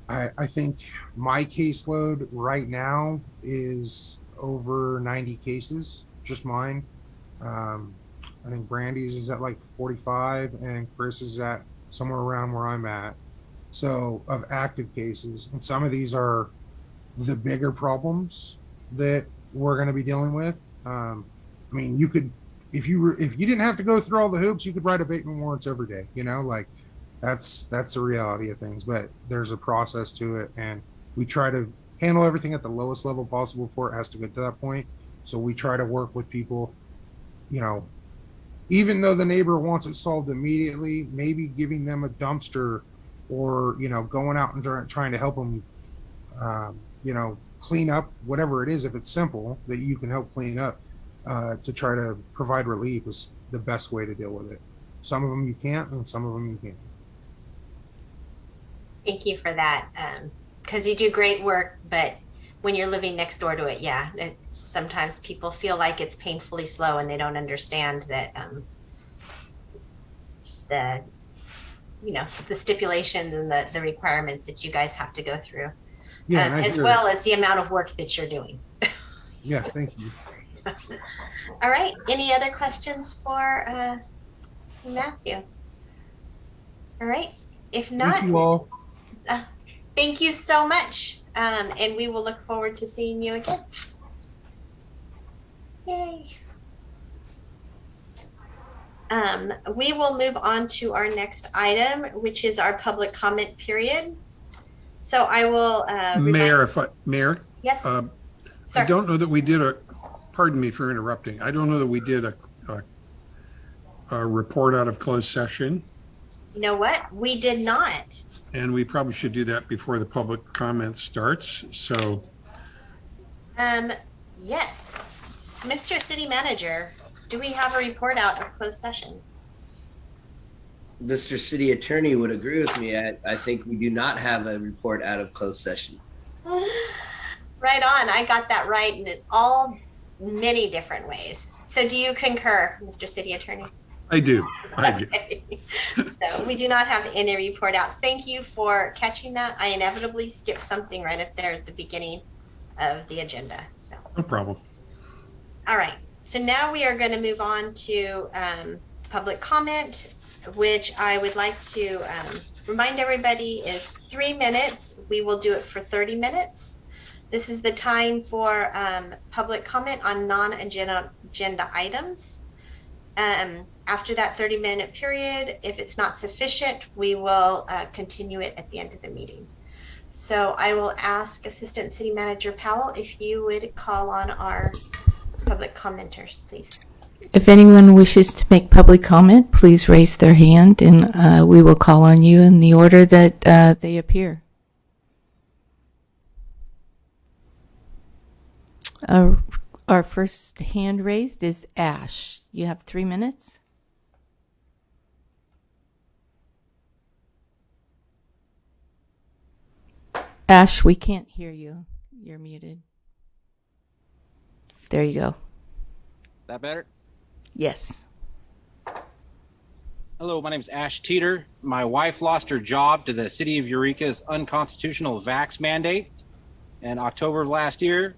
I think my caseload right now is over 90 cases, just mine. I think Brandy's is at like 45, and Chris is at somewhere around where I'm at. So of active cases, and some of these are the bigger problems that we're going to be dealing with. I mean, you could, if you didn't have to go through all the hoops, you could write abatement warrants every day. You know, like that's the reality of things. But there's a process to it, and we try to handle everything at the lowest level possible before it has to get to that point. So we try to work with people, you know, even though the neighbor wants it solved immediately, maybe giving them a dumpster, or, you know, going out and trying to help them, you know, clean up whatever it is, if it's simple, that you can help clean up, to try to provide relief is the best way to deal with it. Some of them you can't, and some of them you can. Thank you for that, because you do great work, but when you're living next door to it, yeah, sometimes people feel like it's painfully slow, and they don't understand that the stipulations and the requirements that you guys have to go through, as well as the amount of work that you're doing. Yeah, thank you. All right. Any other questions for Matthew? All right. If not, Thank you all. Thank you so much. And we will look forward to seeing you again. Yay. We will move on to our next item, which is our public comment period. So I will Mayor, yes, sir. I don't know that we did pardon me for interrupting. I don't know that we did a report out of closed session. You know what? We did not. And we probably should do that before the public comment starts. So yes, Mr. City Manager, do we have a report out of closed session? Mr. City Attorney would agree with me. I think we do not have a report out of closed session. Right on. I got that right in many different ways. So do you concur, Mr. City Attorney? I do. Okay. So we do not have any report outs. Thank you for catching that. I inevitably skipped something right up there at the beginning of the agenda. So no problem. All right. So now we are going to move on to public comment, which I would like to remind everybody is 3 minutes. We will do it for 30 minutes. This is the time for public comment on non-agenda items. After that 30-minute period, if it's not sufficient, we will continue it at the end of the meeting. So I will ask Assistant City Manager Powell if you would call on our public commenters, please. If anyone wishes to make public comment, please raise their hand, and we will call on you in the order that they appear. Our first hand raised is Ash. You have 3 minutes. Ash, we can't hear you. You're muted. There you go. That better? Yes. Hello, my name is Ash Teeter. My wife lost her job to the city of Eureka's unconstitutional vax mandate in October of last year.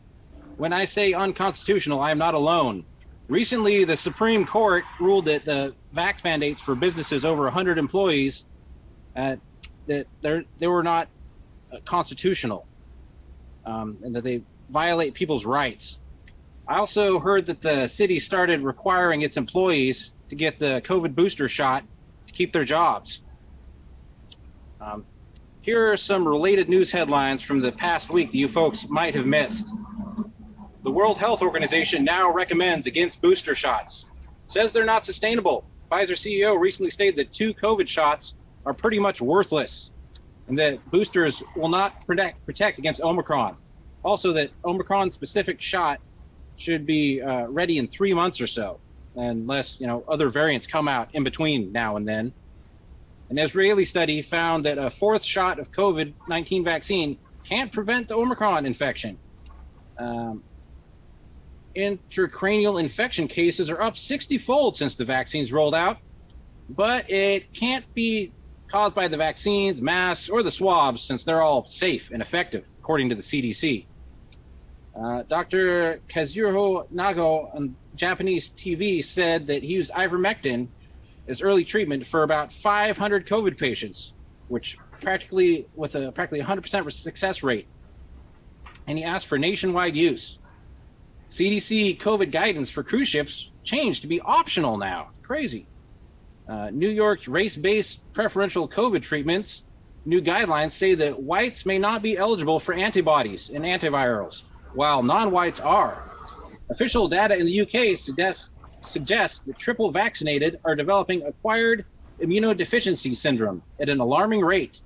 When I say unconstitutional, I am not alone. Recently, the Supreme Court ruled that the vax mandates for businesses over 100 employees, that they were not constitutional, and that they violate people's rights. I also heard that the city started requiring its employees to get the COVID booster shot to keep their jobs. Here are some related news headlines from the past week that you folks might have missed. The World Health Organization now recommends against booster shots. Says they're not sustainable. Pfizer CEO recently stated that 2 COVID shots are pretty much worthless, and that boosters will not protect against Omicron. Also, that Omicron-specific shot should be ready in 3 months or so, unless other variants come out in between now and then. An Israeli study found that a 4th shot of COVID-19 vaccine can't prevent the Omicron infection. Intracranial infection cases are up 60-fold since the vaccines rolled out, but it can't be caused by the vaccines, masks, or the swabs, since they're all safe and effective, according to the CDC. Dr. Kazuhiro Nago on Japanese TV said that he used ivermectin as early treatment for about 500 COVID patients, which with a practically 100% success rate. And he asked for nationwide use. CDC COVID guidance for cruise ships changed to be optional now. Crazy. New York's race-based preferential COVID treatments, new guidelines say that whites may not be eligible for antibodies and antivirals, while non-whites are. Official data in the UK suggests that triple vaccinated are developing acquired immunodeficiency syndrome at an alarming rate.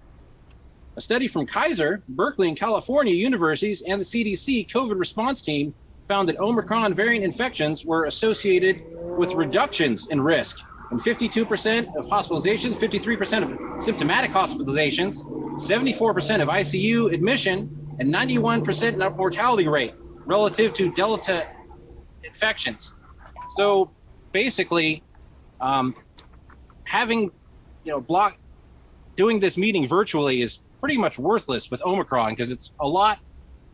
A study from Kaiser, Berkeley, and California universities and the CDC COVID response team found that Omicron variant infections were associated with reductions in risk in 52% of hospitalizations, 53% of symptomatic hospitalizations, 74% of ICU admission, and 91% mortality rate relative to Delta infections. So basically, doing this meeting virtually is pretty much worthless with Omicron because it's a lot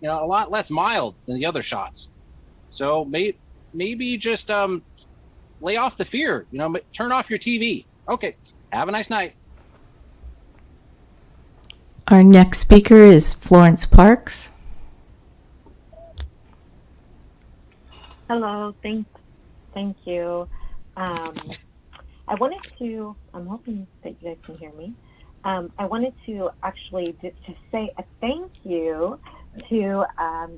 less mild than the other shots. So maybe just lay off the fear, turn off your TV. Okay, have a nice night. Our next speaker is Florence Parks. Hello, thank you. I wanted to, I'm hoping that you guys can hear me. I wanted to actually just say a thank you to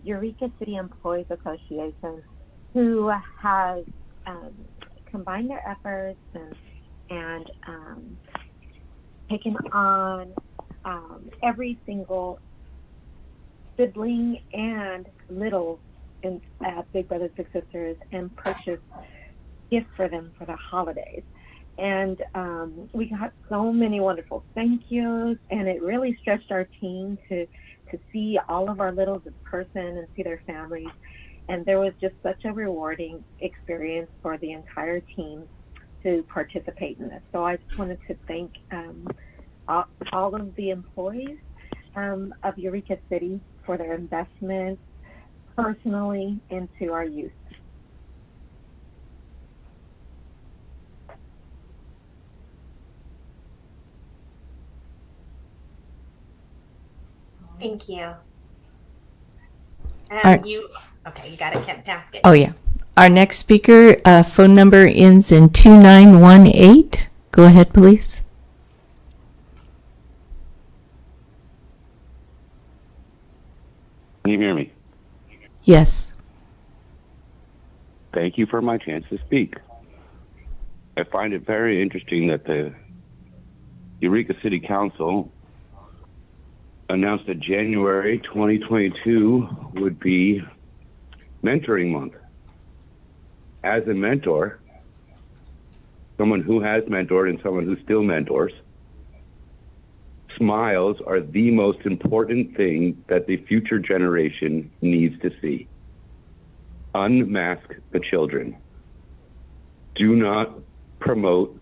Eureka City Employees Association, who has combined their efforts and taken on every single sibling and little big brothers, big sisters, and purchased gifts for them for the holidays. And we got so many wonderful thank yous, and it really stretched our team to see all of our littles in person and see their families. And there was just such a rewarding experience for the entire team to participate in this. So I just wanted to thank all of the employees of Eureka City for their investment personally into our youth. Thank you. You got it, Kim. Yeah, oh, yeah. Our next speaker, phone number ends in 2918. Go ahead, please. Can you hear me? Yes. Thank you for my chance to speak. I find it very interesting that the Eureka City Council announced that January 2022 would be mentoring month. As a mentor, someone who has mentored and someone who still mentors, smiles are the most important thing that the future generation needs to see. Unmask the children. Do not promote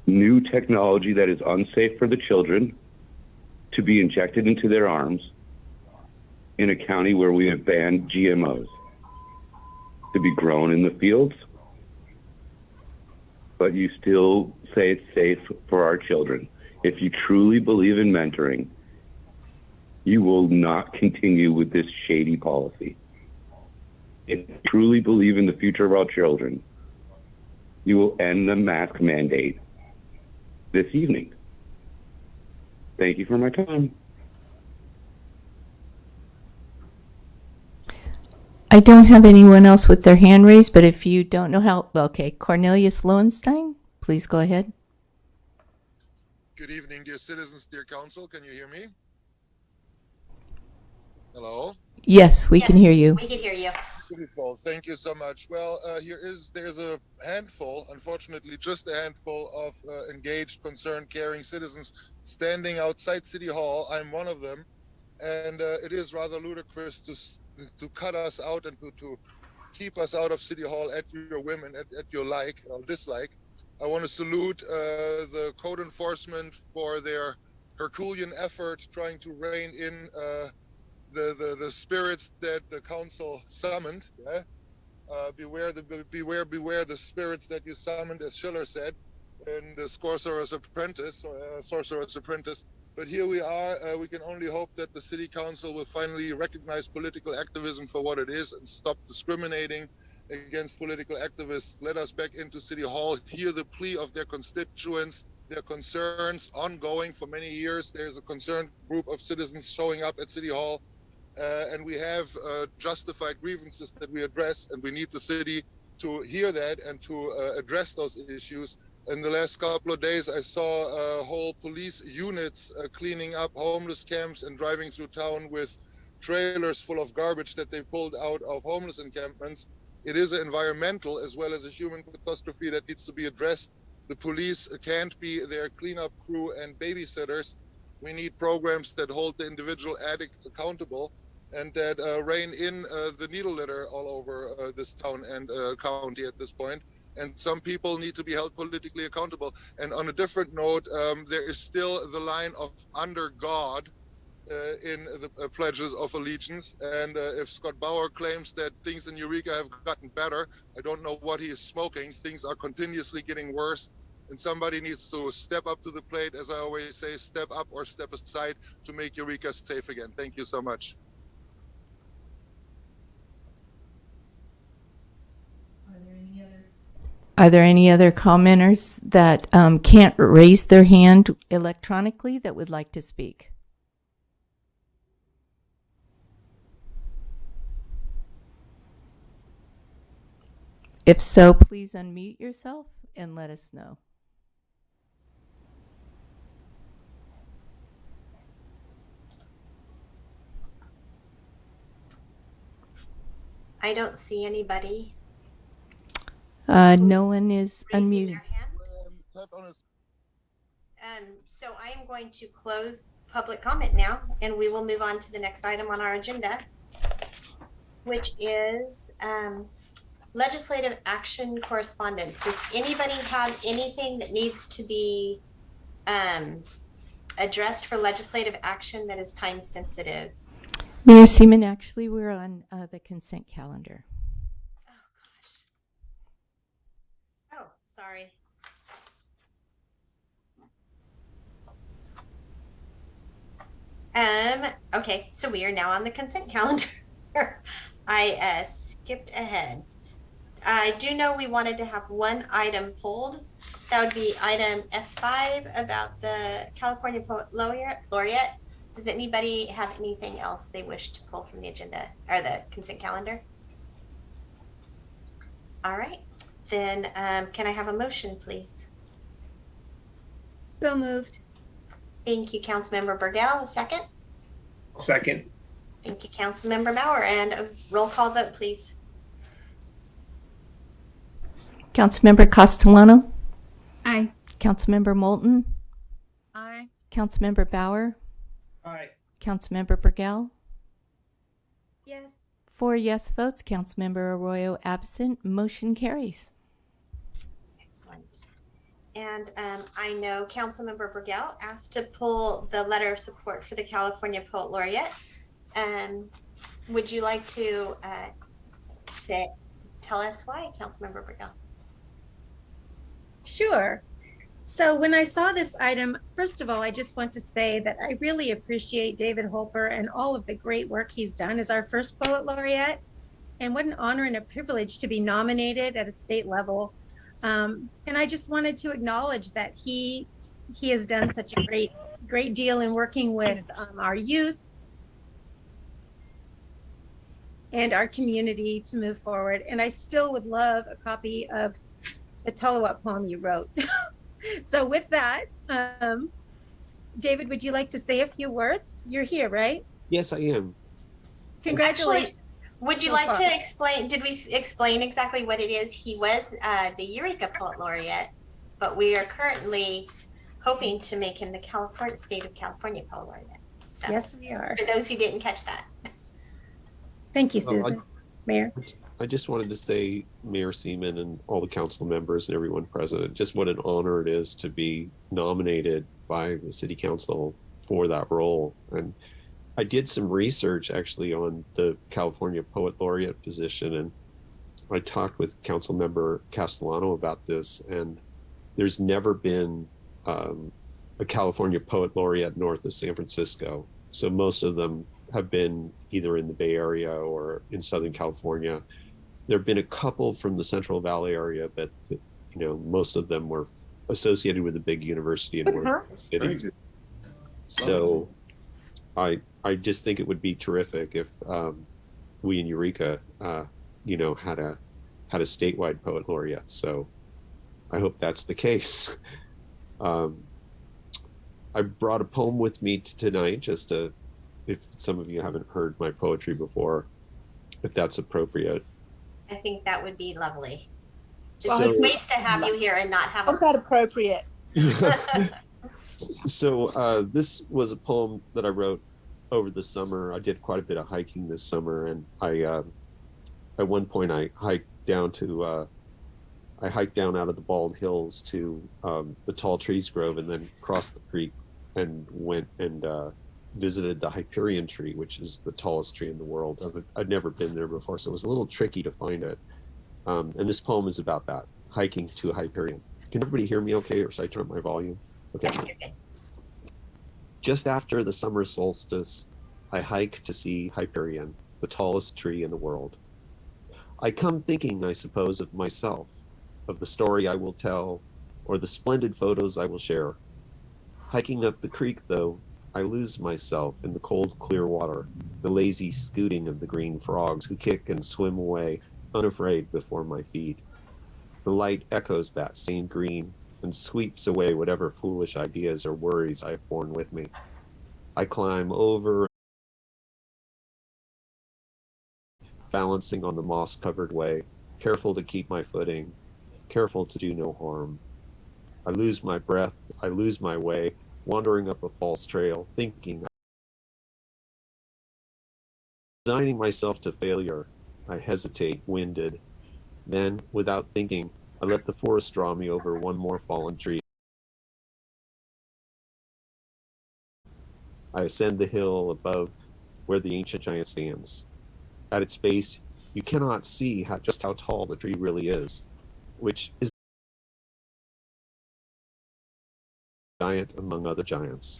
new technology that is unsafe for the children to be injected into their arms in a county where we have banned GMOs to be grown in the fields, but you still say it's safe for our children. If you truly believe in mentoring, you will not continue with this shady policy. If you truly believe in the future of our children, you will end the mask mandate this evening. Thank you for my time. I don't have anyone else with their hand raised, but if you don't know how, okay, Cornelius Lowenstein, please go ahead. Good evening, dear citizens, dear council. Can you hear me? Hello? Yes, we can hear you. We can hear you. Beautiful. Thank you so much. Well, there's a handful, unfortunately, just a handful of engaged, concerned, caring citizens standing outside City Hall. I'm one of them. And it is rather ludicrous to cut us out and to keep us out of City Hall at your whim and at your like or dislike. I want to salute the code enforcement for their Herculean effort trying to rein in the spirits that the council summoned. Yeah? Beware the spirits that you summoned, as Schiller said in the Sorcerer's Apprentice. But here we are. We can only hope that the city council will finally recognize political activism for what it is and stop discriminating against political activists. Let us back into City Hall, hear the plea of their constituents, their concerns ongoing for many years. There's a concerned group of citizens showing up at City Hall, and we have justified grievances that we address, and we need the city to hear that and to address those issues. In the last couple of days, I saw whole police units cleaning up homeless camps and driving through town with trailers full of garbage that they pulled out of homeless encampments. It is an environmental as well as a human catastrophe that needs to be addressed. The police can't be their cleanup crew and babysitters. We need programs that hold the individual addicts accountable and that rein in the needle litter all over this town and county at this point. And some people need to be held politically accountable. And on a different note, there is still the line of under God in the pledges of allegiance. And if Scott Bauer claims that things in Eureka have gotten better, I don't know what he is smoking. Things are continuously getting worse. And somebody needs to step up to the plate, as I always say, step up or step aside to make Eureka safe again. Thank you so much. Are there any other commenters that can't raise their hand electronically that would like to speak? If so, please unmute yourself and let us know. I don't see anybody. No one is raising unmuted. their hand. So I am going to close public comment now, and we will move on to the next item on our agenda, which is legislative action correspondence. Does anybody have anything that needs to be addressed for legislative action that is time sensitive? Mayor Seaman, actually, we're on the consent calendar. Oh, sorry. Okay, so we are now on the consent calendar. I skipped ahead. I do know we wanted to have one item pulled. That would be item F5 about the California Poet Laureate. Does anybody have anything else they wish to pull from the agenda or the consent calendar? All right, then can I have a motion, please? So moved. Thank you, Councilmember Burgell. A second? Second. Thank you, Councilmember Maurer. And a roll call vote, please. Councilmember Castellano? Aye. Councilmember Moulton? Aye. Councilmember Bauer? Aye. Councilmember Burgell? Yes. 4 yes votes. Councilmember Arroyo absent. Motion carries. Excellent. And I know Councilmember Burgell asked to pull the letter of support for the California Poet Laureate. Would you like to tell us why, Councilmember Burgell? Sure. So when I saw this item, first of all, I just want to say that I really appreciate David Holper and all of the great work he's done as our first Poet Laureate. And what an honor and a privilege to be nominated at a state level. And I just wanted to acknowledge that he has done such a great deal in working with our youth and our community to move forward. And I still would love a copy of the Tolawat poem you wrote. So with that, David, would you like to say a few words? You're here, right? Yes, I am. Congratulations. Actually, would you like to explain, did we explain exactly what it is? He was the Eureka Poet Laureate, but we are currently hoping to make him the State of California Poet Laureate. So, yes, we are. For those who didn't catch that. Thank you, Susan. Mayor. I just wanted to say, Mayor Seaman and all the council members and everyone present, just what an honor it is to be nominated by the city council for that role. And I did some research actually on the California Poet Laureate position, and I talked with Council Member Castellano about this, and there's never been a California Poet Laureate north of San Francisco. So most of them have been either in the Bay Area or in Southern California. There have been a couple from the Central Valley area, but most of them were associated with a big university in one of the cities. So I just think it would be terrific if we in Eureka, had a statewide poet laureate. So I hope that's the case. I brought a poem with me tonight, just if some of you haven't heard my poetry before, if that's appropriate. I think that would be lovely. It's waste to have you here and not have How about appropriate? So this was a poem that I wrote over the summer. I did quite a bit of hiking this summer, and at one point I hiked down out of the Bald Hills to the Tall Trees Grove, and then crossed the creek and went and visited the Hyperion tree, which is the tallest tree in the world. I'd never been there before, so it was a little tricky to find it. And this poem is about that, hiking to Hyperion. Can everybody hear me okay, or should I turn up my volume? Okay. Just after the summer solstice, I hike to see Hyperion, the tallest tree in the world. I come thinking, I suppose, of myself, of the story I will tell, or the splendid photos I will share. Hiking up the creek, though, I lose myself in the cold, clear water, the lazy scooting of the green frogs who kick and swim away, unafraid before my feet. The light echoes that same green and sweeps away whatever foolish ideas or worries I have borne with me. I climb over, balancing on the moss-covered way, careful to keep my footing, careful to do no harm. I lose my breath, I lose my way, wandering up a false trail, thinking, resigning myself to failure. I hesitate, winded. Then, without thinking, I let the forest draw me over one more fallen tree. I ascend the hill above where the ancient giant stands. At its base, you cannot see just how tall the tree really is, which is a giant among other giants,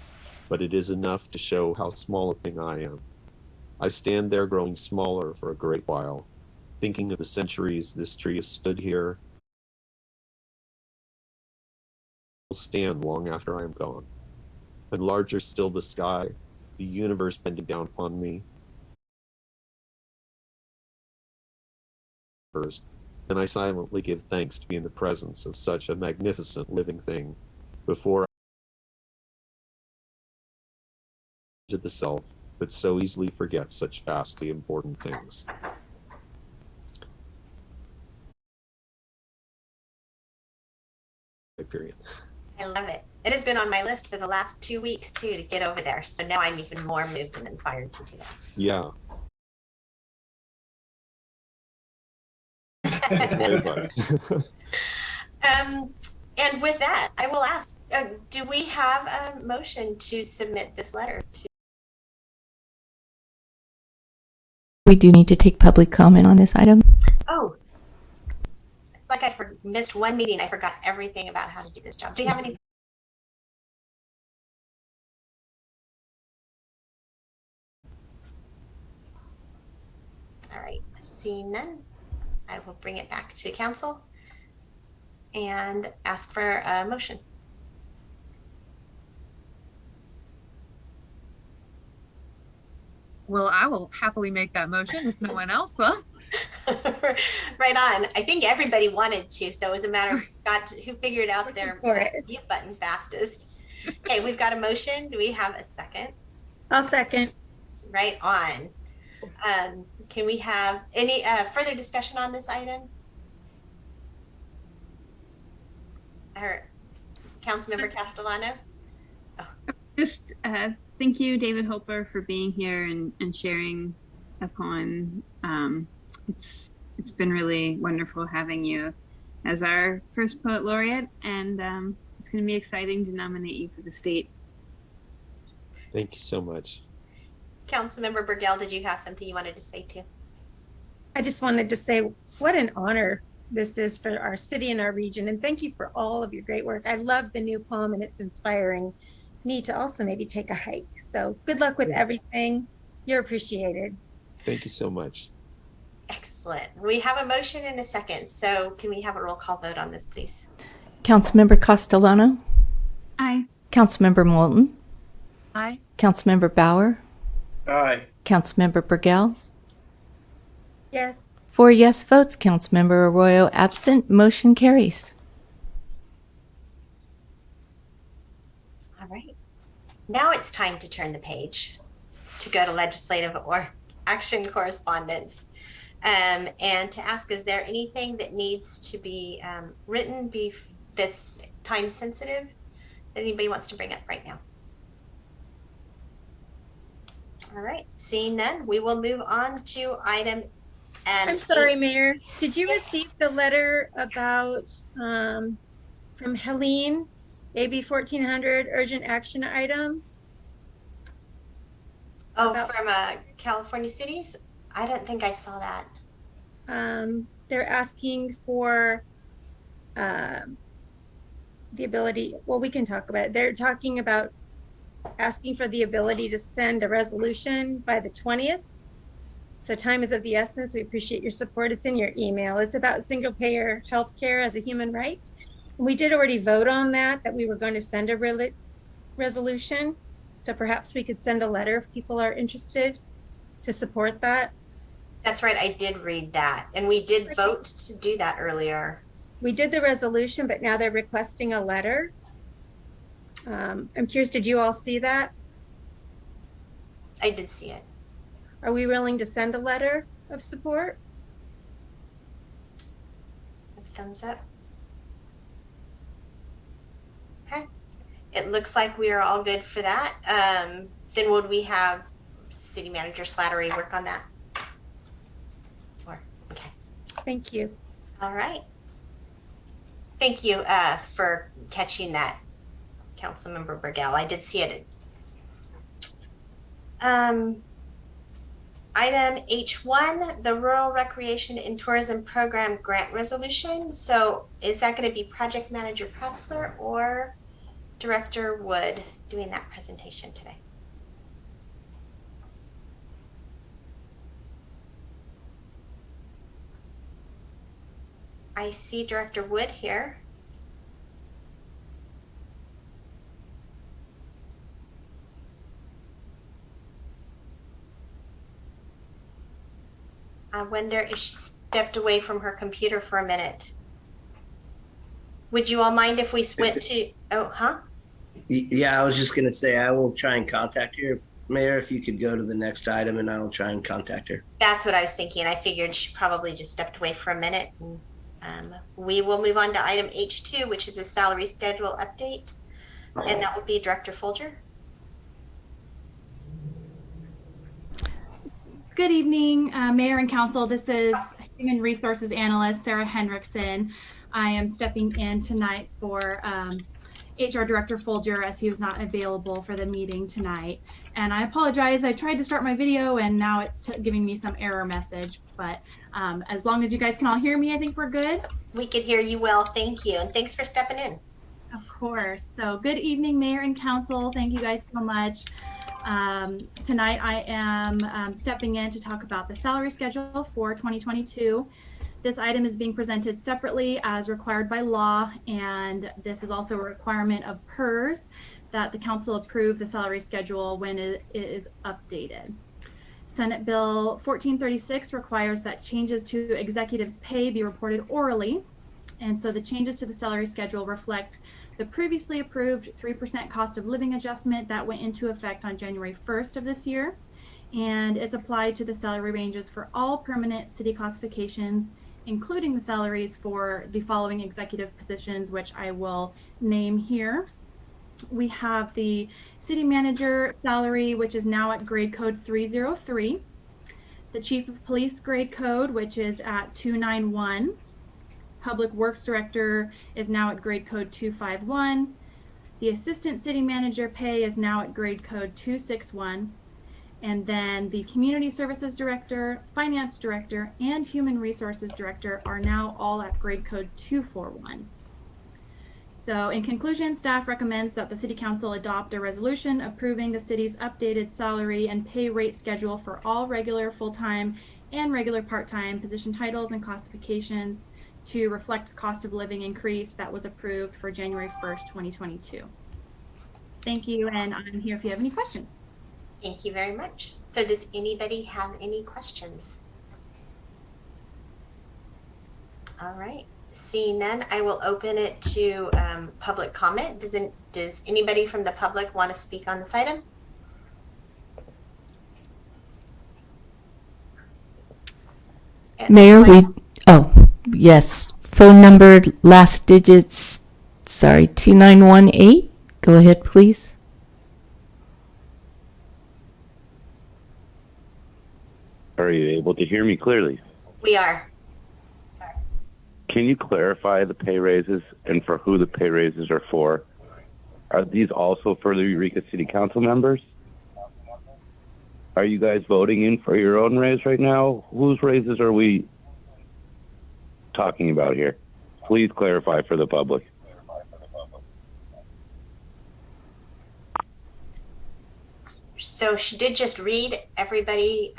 but it is enough to show how small a thing I am. I stand there growing smaller for a great while, thinking of the centuries this tree has stood here. It will stand long after I am gone. And larger still the sky, the universe bending down upon me. First, and I silently give thanks to be in the presence of such a magnificent living thing before I to the self that so easily forgets such vastly important things. Period. I love it. It has been on my list for the last 2 weeks too to get over there. So now I'm even more moved and inspired to do that. Yeah. And with that, I will ask, do we have a motion to submit this letter to? We do need to take public comment on this item. Oh, it's like I missed one meeting. I forgot everything about how to do this job. Do you have any? All right, seeing none, I will bring it back to council and ask for a motion. Well, I will happily make that motion if no one else will. Right on. I think everybody wanted to, so it was a matter of who figured out their mute button fastest. Okay, we've got a motion. Do we have a second? I'll second. Right on. Can we have any further discussion on this item? Councilmember Castellano? Oh. Just thank you, David Hopper, for being here and sharing a poem. It's been really wonderful having you as our first poet laureate, and it's going to be exciting to nominate you for the state. Thank you so much. Councilmember Burgell, did you have something you wanted to say too? I just wanted to say what an honor this is for our city and our region. And thank you for all of your great work. I love the new poem and it's inspiring me to also maybe take a hike. So good luck with everything. You're appreciated. Thank you so much. Excellent. We have a motion and a second. So can we have a roll call vote on this, please? Councilmember Castellano? Aye. Councilmember Moulton? Aye. Councilmember Bauer? Aye. Councilmember Burgell? Yes. 4 yes votes. Councilmember Arroyo absent. Motion carries. All right. Now it's time to turn the page to go to legislative or action correspondence. And to ask, is there anything that needs to be written that's time sensitive that anybody wants to bring up right now? All right, seeing none, we will move on to item. I'm sorry, Mayor. Did you receive the letter about from Helene, AB 1400 urgent action item? Oh, from California Cities? I don't think I saw that. They're asking for the ability, well, we can talk about it. They're talking about asking for the ability to send a resolution by the 20th. So time is of the essence. We appreciate your support. It's in your email. It's about single payer healthcare as a human right. We did already vote on that we were going to send a resolution. So perhaps we could send a letter if people are interested to support that. That's right. I did read that. And we did vote to do that earlier. We did the resolution, but now they're requesting a letter. I'm curious, did you all see that? I did see it. Are we willing to send a letter of support? Thumbs up. Okay. It looks like we are all good for that. Then would we have City Manager Slattery work on that? Or, okay. Thank you. All right. Thank you for catching that, Councilmember Burgell. I did see it. Item H1, the Rural Recreation and Tourism Program Grant Resolution. So is that going to be Project Manager Pretzler or Director Wood doing that presentation today? I see Director Wood here. I wonder if she stepped away from her computer for a minute. Would you all mind if we went to, Yeah, I was just going to say, I will try and contact her. Mayor, if you could go to the next item and I will try and contact her. That's what I was thinking. I figured she probably just stepped away for a minute. And, we will move on to item H2, which is the salary schedule update. And that would be Director Folger. Good evening, Mayor and Council. This is Human Resources Analyst Sarah Henriksen. I am stepping in tonight for HR Director Folger as he was not available for the meeting tonight. And I apologize. I tried to start my video and now it's giving me some error message. But as long as you guys can all hear me, I think we're good. We could hear you well. Thank you. And thanks for stepping in. Of course. So good evening, Mayor and Council. Thank you guys so much. Tonight I am stepping in to talk about the salary schedule for 2022. This item is being presented separately as required by law, and this is also a requirement of PERS that the council approve the salary schedule when it is updated. Senate Bill 1436 requires that changes to executives' pay be reported orally, and so the changes to the salary schedule reflect the previously approved 3% cost of living adjustment that went into effect on January 1st of this year, and is applied to the salary ranges for all permanent city classifications, including the salaries for the following executive positions, which I will name here. We have the city manager salary, which is now at grade code 303, the chief of police grade code, which is at 291, Public Works Director is now at grade code 251. The Assistant City Manager pay is now at grade code 261. And then the Community Services Director, Finance Director, and Human Resources Director are now all at grade code 241. So in conclusion, staff recommends that the City Council adopt a resolution approving the city's updated salary and pay rate schedule for all regular full-time and regular part-time position titles and classifications to reflect the cost of living increase that was approved for January 1st, 2022. Thank you, and I'm here if you have any questions. Thank you very much. So does anybody have any questions? All right. Seeing none, I will open it to public comment. Does anybody from the public want to speak on this item? Mayor, yes, phone number, last digits, 2918. Go ahead, please. Are you able to hear me clearly? We are. Can you clarify the pay raises and for who the pay raises are for? Are these also for the Eureka City Council members? Are you guys voting in for your own raise right now? Whose raises are we talking about here? Please clarify for the public. So she did just read everybody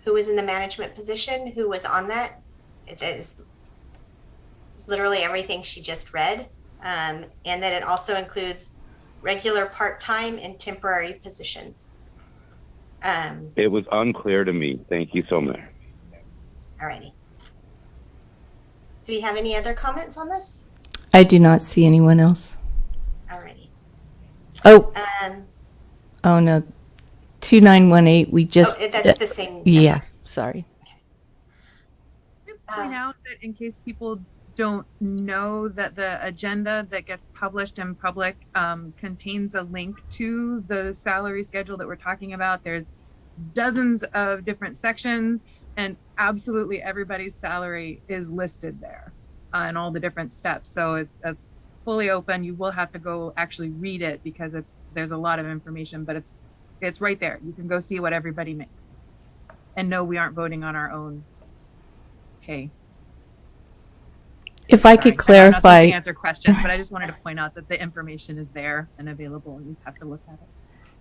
who was in the management position, who was on that. It is literally everything she just read. And then it also includes regular part-time and temporary positions. It was unclear to me. Thank you so much. Alrighty. Do we have any other comments on this? I do not see anyone else. Alrighty. Oh. Oh no, 2918. We just. That's the same. Yeah. Sorry. Point out that in case people don't know that the agenda that gets published in public contains a link to the salary schedule that we're talking about. There's dozens of different sections, and absolutely everybody's salary is listed there and all the different steps. So it's fully open. You will have to go actually read it because there's a lot of information, but it's right there. You can go see what everybody makes. And no, we aren't voting on our own pay. If I could clarify. I'm not supposed to answer questions, but I just wanted to point out that the information is there and available, and you just have to look at it.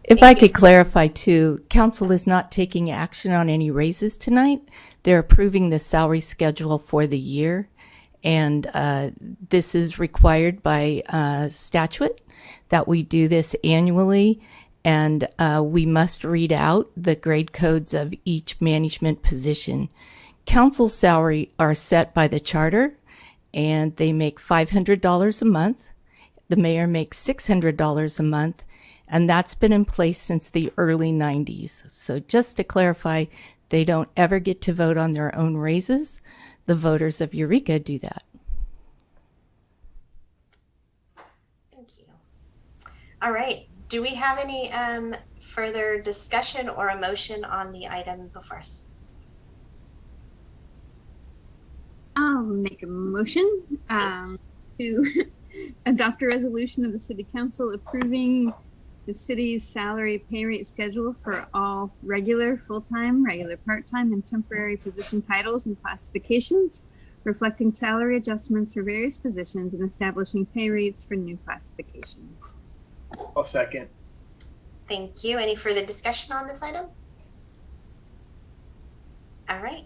If I could clarify too, council is not taking action on any raises tonight. They're approving the salary schedule for the year. And this is required by statute that we do this annually. And we must read out the grade codes of each management position. Council's salary are set by the charter, and they make $500 a month. The mayor makes $600 a month, and that's been in place since the early 90s. So just to clarify, they don't ever get to vote on their own raises. The voters of Eureka do that. Thank you. All right. Do we have any further discussion or a motion on the item before us? I'll make a motion to adopt a resolution of the City Council approving the city's salary pay rate schedule for all regular, full-time, regular part-time, and temporary position titles and classifications, reflecting salary adjustments for various positions and establishing pay rates for new classifications. I'll second. Thank you. Any further discussion on this item? All right.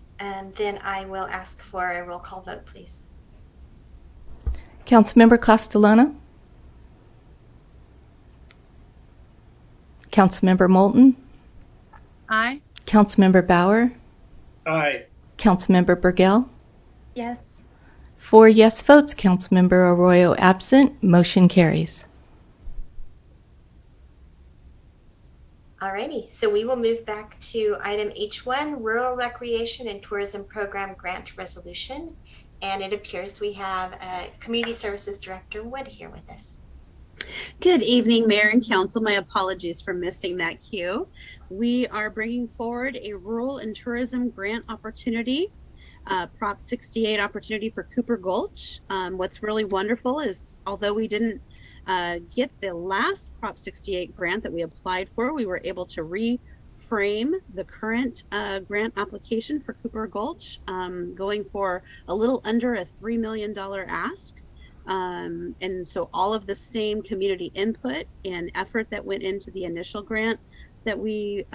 Then I will ask for a roll call vote, please. Councilmember Castellano? Councilmember Moulton? Aye. Councilmember Bauer? Aye. Councilmember Burgell? Yes. 4 yes votes. Councilmember Arroyo absent. Motion carries. Alrighty, so we will move back to item H1, Rural Recreation and Tourism Program Grant Resolution. And it appears we have Community Services Director Wood here with us. Good evening, Mayor and Council. My apologies for missing that cue. We are bringing forward a rural and tourism grant opportunity, Prop 68 opportunity for Cooper Gulch. What's really wonderful is, although we didn't get the last Prop 68 grant that we applied for, we were able to frame the current grant application for Cooper Gulch, going for a little under a $3 million ask. And so all of the same community input and effort that went into the initial grant that we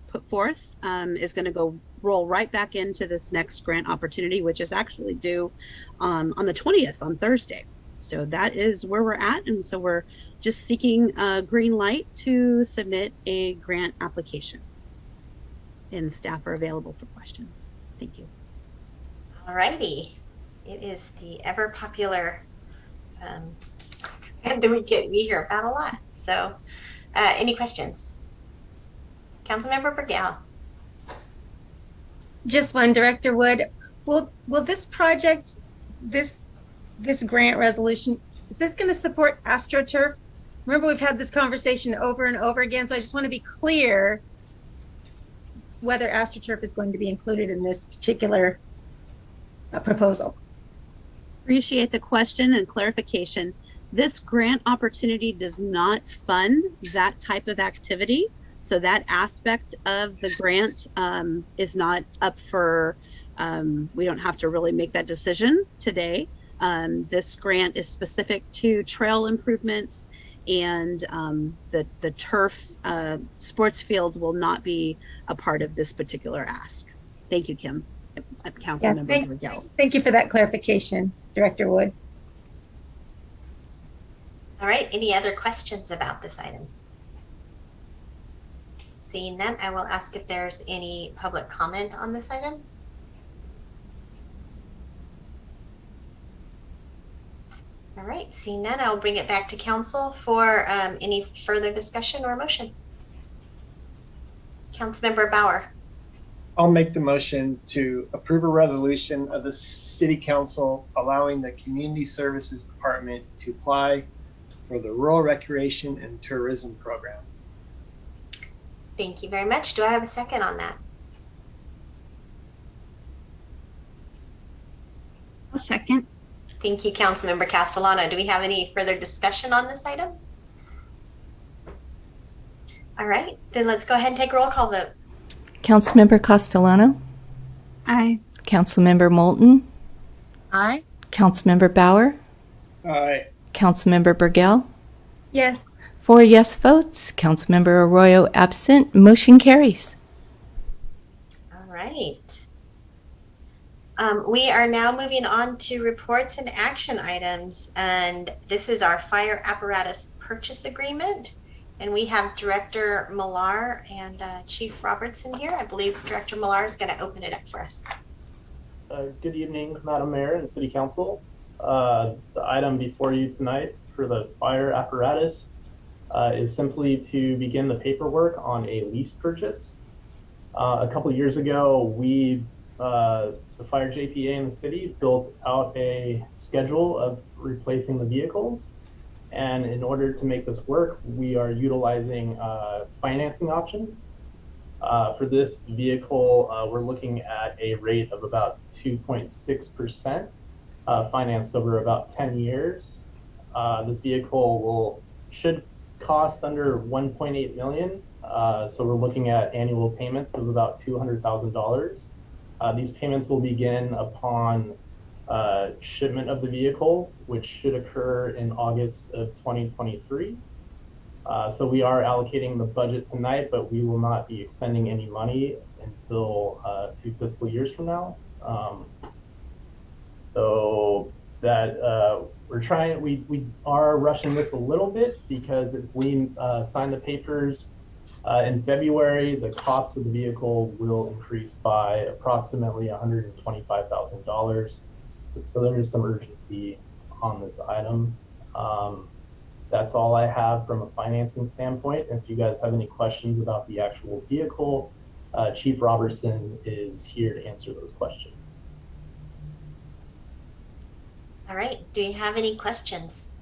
put forth is going to go roll right back into this next grant opportunity, which is actually due on the 20th, on Thursday. So that is where we're at. And so we're just seeking a green light to submit a grant application. And staff are available for questions. Thank you. All righty. It is the ever popular and we hear about a lot. So any questions? Councilmember Burgell. Just one, Director Wood. Will this project, this grant resolution, is this going to support AstroTurf? Remember, we've had this conversation over and over again, so I just want to be clear whether AstroTurf is going to be included in this particular proposal. Appreciate the question and clarification. This grant opportunity does not fund that type of activity. So that aspect of the grant is not up for, we don't have to really make that decision today. This grant is specific to trail improvements, and the turf sports fields will not be a part of this particular ask. Thank you, Kim. Councilmember Burgell. Thank you for that clarification, Director Wood. All right, any other questions about this item? Seeing none, I will ask if there's any public comment on this item. All right, seeing none, I will bring it back to council for any further discussion or motion. Councilmember Bauer. I'll make the motion to approve a resolution of the City Council allowing the Community Services Department to apply for the Rural Recreation and Tourism Program. Thank you very much. Do I have a second on that? A second. Thank you, Councilmember Castellano. Do we have any further discussion on this item? All right, then let's go ahead and take a roll call vote. Councilmember Castellano? Aye. Councilmember Moulton? Aye. Councilmember Bauer? Aye. Councilmember Burgell? Yes. 4 yes votes. Councilmember Arroyo absent. Motion carries. All right. We are now moving on to reports and action items, and this is our fire apparatus purchase agreement. And we have Director Millar and Chief Robertson here. I believe Director Millar is going to open it up for us. Good evening, Madam Mayor and City Council. The item before you tonight for the fire apparatus is simply to begin the paperwork on a lease purchase. A couple of years ago, the fire JPA in the city built out a schedule of replacing the vehicles. And in order to make this work, we are utilizing financing options. For this vehicle, we're looking at a rate of about 2.6%, financed over about 10 years. This vehicle should cost under $1.8 million. So we're looking at annual payments of about $200,000. These payments will begin upon shipment of the vehicle, which should occur in August of 2023. So we are allocating the budget tonight, but we will not be expending any money until 2 fiscal years from now. So that we are rushing this a little bit, because if we sign the papers in February, the cost of the vehicle will increase by approximately $125,000. So there is some urgency on this item. That's all I have from a financing standpoint. If you guys have any questions about the actual vehicle, Chief Robertson is here to answer those questions. All right, do you have any questions?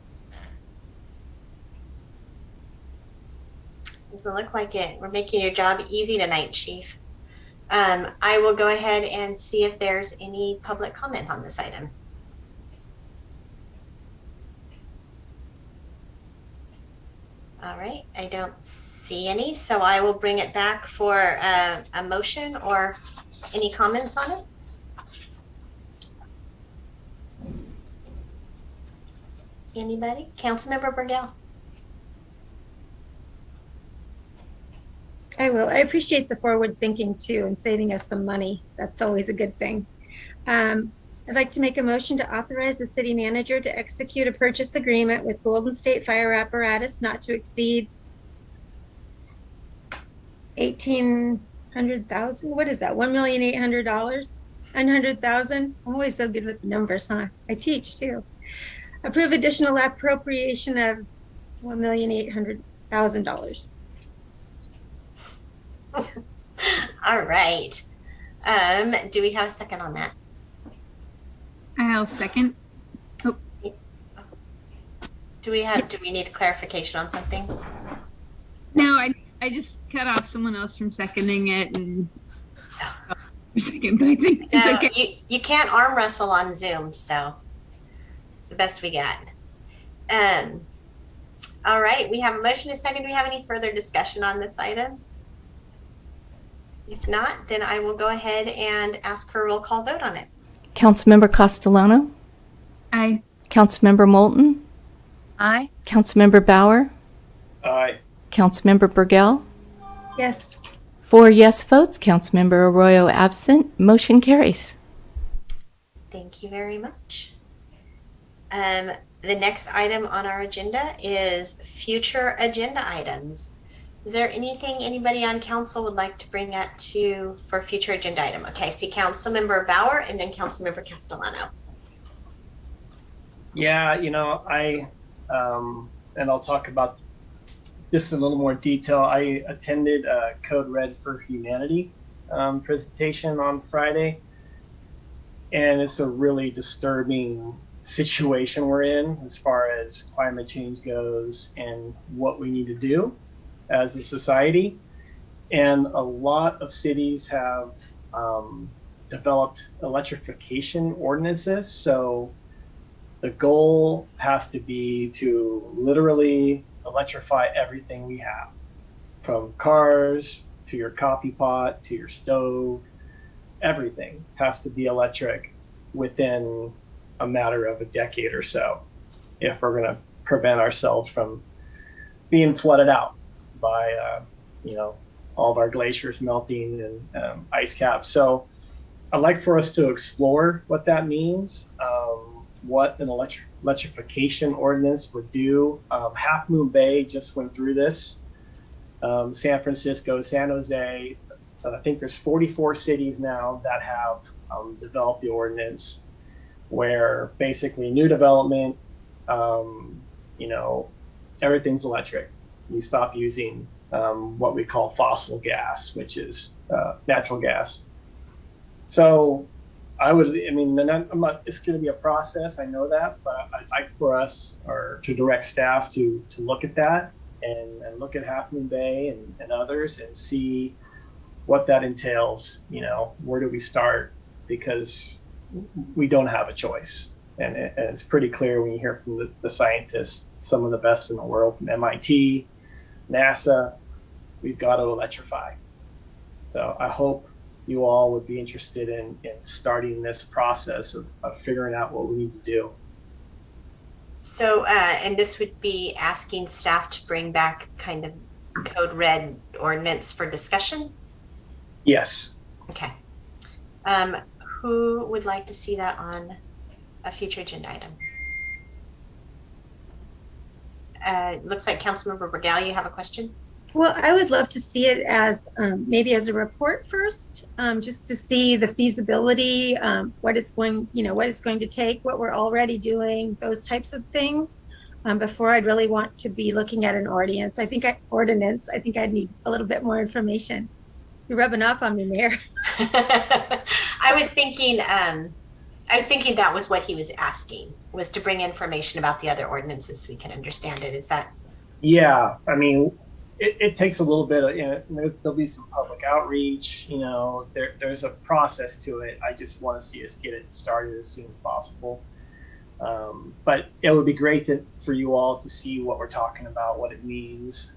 Doesn't look like it. We're making your job easy tonight, Chief. I will go ahead and see if there's any public comment on this item. All right, I don't see any, so I will bring it back for a motion or any comments on it. Anybody? Councilmember Burgell? I will. I appreciate the forward thinking too and saving us some money. That's always a good thing. I'd like to make a motion to authorize the city manager to execute a purchase agreement with Golden State Fire Apparatus not to exceed $1,800,000. What is that? $1,800,000? $900,000. I'm always so good with numbers, huh? I teach too. Approve additional appropriation of $1,800,000. All right. Do we have a second on that? I'll second. Oh. Do we need clarification on something? No, I just cut off someone else from seconding it and for a second, but I think it's okay. You can't arm wrestle on Zoom, so it's the best we got. All right, we have a motion and a second. Do we have any further discussion on this item? If not, then I will go ahead and ask for a roll call vote on it. Councilmember Castellano? Aye. Councilmember Moulton? Aye. Councilmember Bauer? Aye. Councilmember Burgell? Yes. 4 yes votes. Councilmember Arroyo absent. Motion carries. Thank you very much. The next item on our agenda is future agenda items. Is there anything anybody on council would like to bring up for future agenda item? Okay, I see Councilmember Bauer and then Councilmember Castellano. Yeah, and I'll talk about this in a little more detail. I attended a Code Red for Humanity presentation on Friday, and it's a really disturbing situation we're in as far as climate change goes and what we need to do as a society. And a lot of cities have developed electrification ordinances. So the goal has to be to literally electrify everything we have, from cars to your coffee pot to your stove. Everything has to be electric within a matter of a decade or so if we're going to prevent ourselves from being flooded out by all of our glaciers melting and ice caps. So I'd like for us to explore what that means, what an electrification ordinance would do. Half Moon Bay just went through this. San Francisco, San Jose, I think there's 44 cities now that have developed the ordinance where basically new development, everything's electric. We stop using what we call fossil gas, which is natural gas. So it's going to be a process. I know that, but I'd like for us or to direct staff to look at that and look at Half Moon Bay and others and see what that entails. Where do we start? Because we don't have a choice. And it's pretty clear when you hear from the scientists, some of the best in the world, from MIT, NASA, we've got to electrify. So I hope you all would be interested in starting this process of figuring out what we need to do. So, and this would be asking staff to bring back kind of Code Red ordinance for discussion? Yes. Okay. Who would like to see that on a future agenda item? Looks like Councilmember Burgell, you have a question? Well, I would love to see it as maybe as a report first, just to see the feasibility, what it's going to take, what we're already doing, those types of things, before I'd really want to be looking at an ordinance. I think I'd need a little bit more information. You're rubbing off on me, Mayor. I was thinking that was what he was asking, was to bring information about the other ordinances so we can understand it. Is that? Yeah, it takes a little bit of, there'll be some public outreach, there's a process to it. I just want to see us get it started as soon as possible. But it would be great for you all to see what we're talking about, what it means.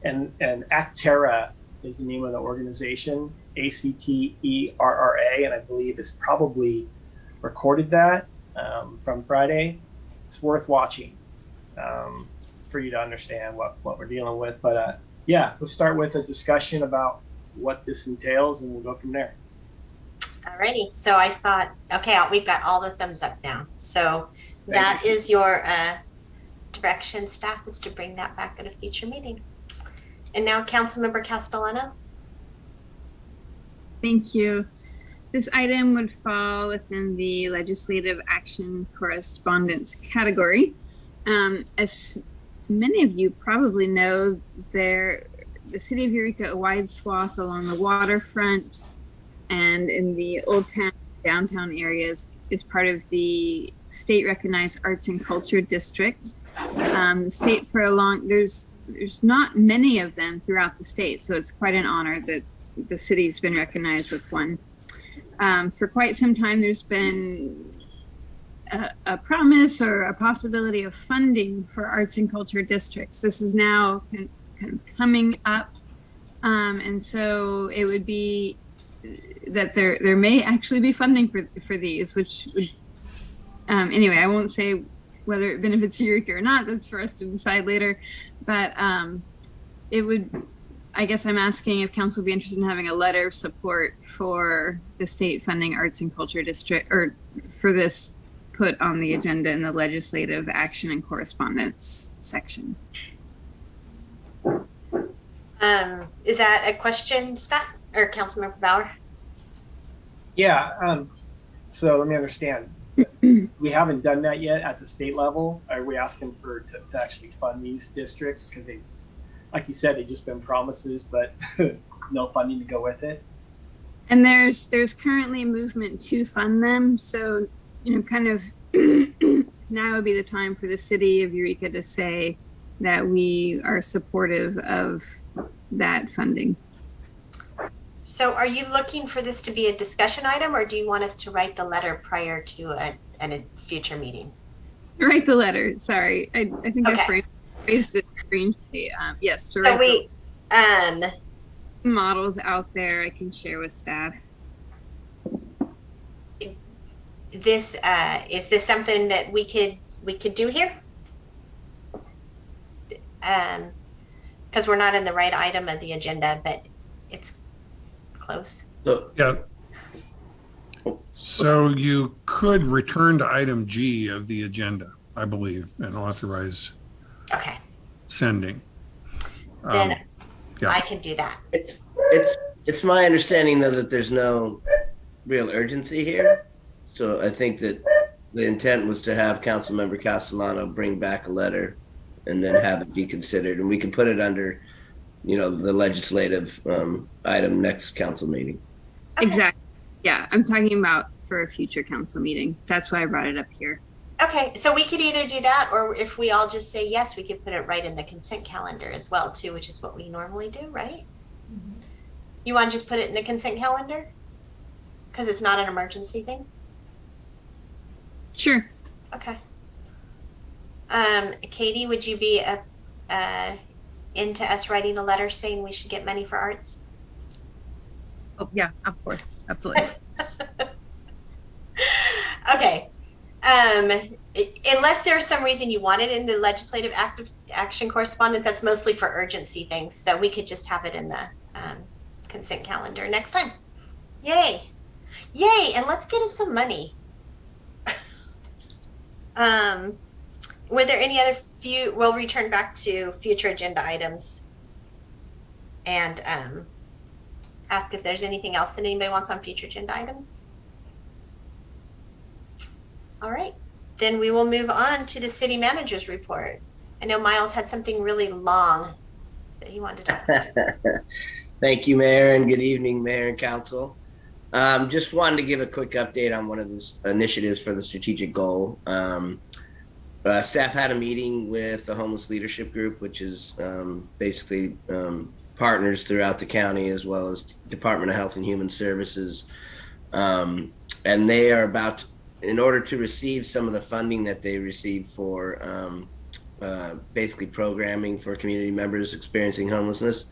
And Acterra is the name of the organization, ACTERRA, and I believe it's probably recorded that from Friday. It's worth watching for you to understand what we're dealing with. But yeah, let's start with a discussion about what this entails, and we'll go from there. Alrighty, so I saw it. Okay, we've got all the thumbs up now. So that is your direction, staff, is to bring that back at a future meeting. And now Councilmember Castellano. Thank you. This item would fall within the legislative action correspondence category. As many of you probably know, the city of Eureka, a wide swath along the waterfront and in the Old Town downtown areas, is part of the state recognized arts and culture district. The state for a long, there's not many of them throughout the state, so it's quite an honor that the city's been recognized with one. For quite some time, there's been a promise or a possibility of funding for arts and culture districts. This is now kind of coming up, and so it would be that there may actually be funding for these, which would, anyway, I won't say whether it benefits Eureka or not. That's for us to decide later. But it would, I guess I'm asking if council would be interested in having a letter of support for the state funding arts and culture district, or for this put on the agenda in the legislative action and correspondence section. Is that a question, Scott, or Councilmember Bauer? Yeah, so let me understand. We haven't done that yet at the state level. Are we asking to actually fund these districts? Because they, like you said, they've just been promises, but no funding to go with it. And there's currently a movement to fund them. So, kind of now would be the time for the city of Eureka to say that we are supportive of that funding. So are you looking for this to be a discussion item, or do you want us to write the letter prior to a future meeting? Write the letter. Sorry, I think Okay. I phrased it strangely. Yes, to So write we, the models out there I can share with staff. this is this something that we could do here? Because we're not in the right item of the agenda, but it's close. Yeah. So you could return to item G of the agenda, I believe, and authorize sending. Then yeah. I can do that. It's my understanding though that there's no real urgency here. So I think that the intent was to have Councilmember Castellano bring back a letter and then have it be considered, and we can put it under, the legislative item next council meeting. Exactly. Yeah, I'm talking about for a future council meeting. That's why I brought it up here. Okay, so we could either do that, or if we all just say yes, we could put it right in the consent calendar as well too, which is what we normally do, right? Mm-hmm. You want to just put it in the consent calendar? Because it's not an emergency thing? Sure. Okay. Katie, would you be into us writing a letter saying we should get money for arts? Oh yeah, of course, absolutely. Okay. Unless there's some reason you want it in the legislative action correspondence, that's mostly for urgency things. So we could just have it in the consent calendar next time. Yay. Yay. And let's get us some money. Were there any other we'll return back to future agenda items and ask if there's anything else that anybody wants on future agenda items. All right, then we will move on to the city manager's report. I know Miles had something really long that he wanted to talk about. Thank you, Mayor, and good evening, Mayor and Council. Just wanted to give a quick update on one of the initiatives for the strategic goal. Staff had a meeting with the Homeless Leadership Group, which is basically partners throughout the county, as well as Department of Health and Human Services. And they are about in order to receive some of the funding that they receive for basically programming for community members experiencing homelessness,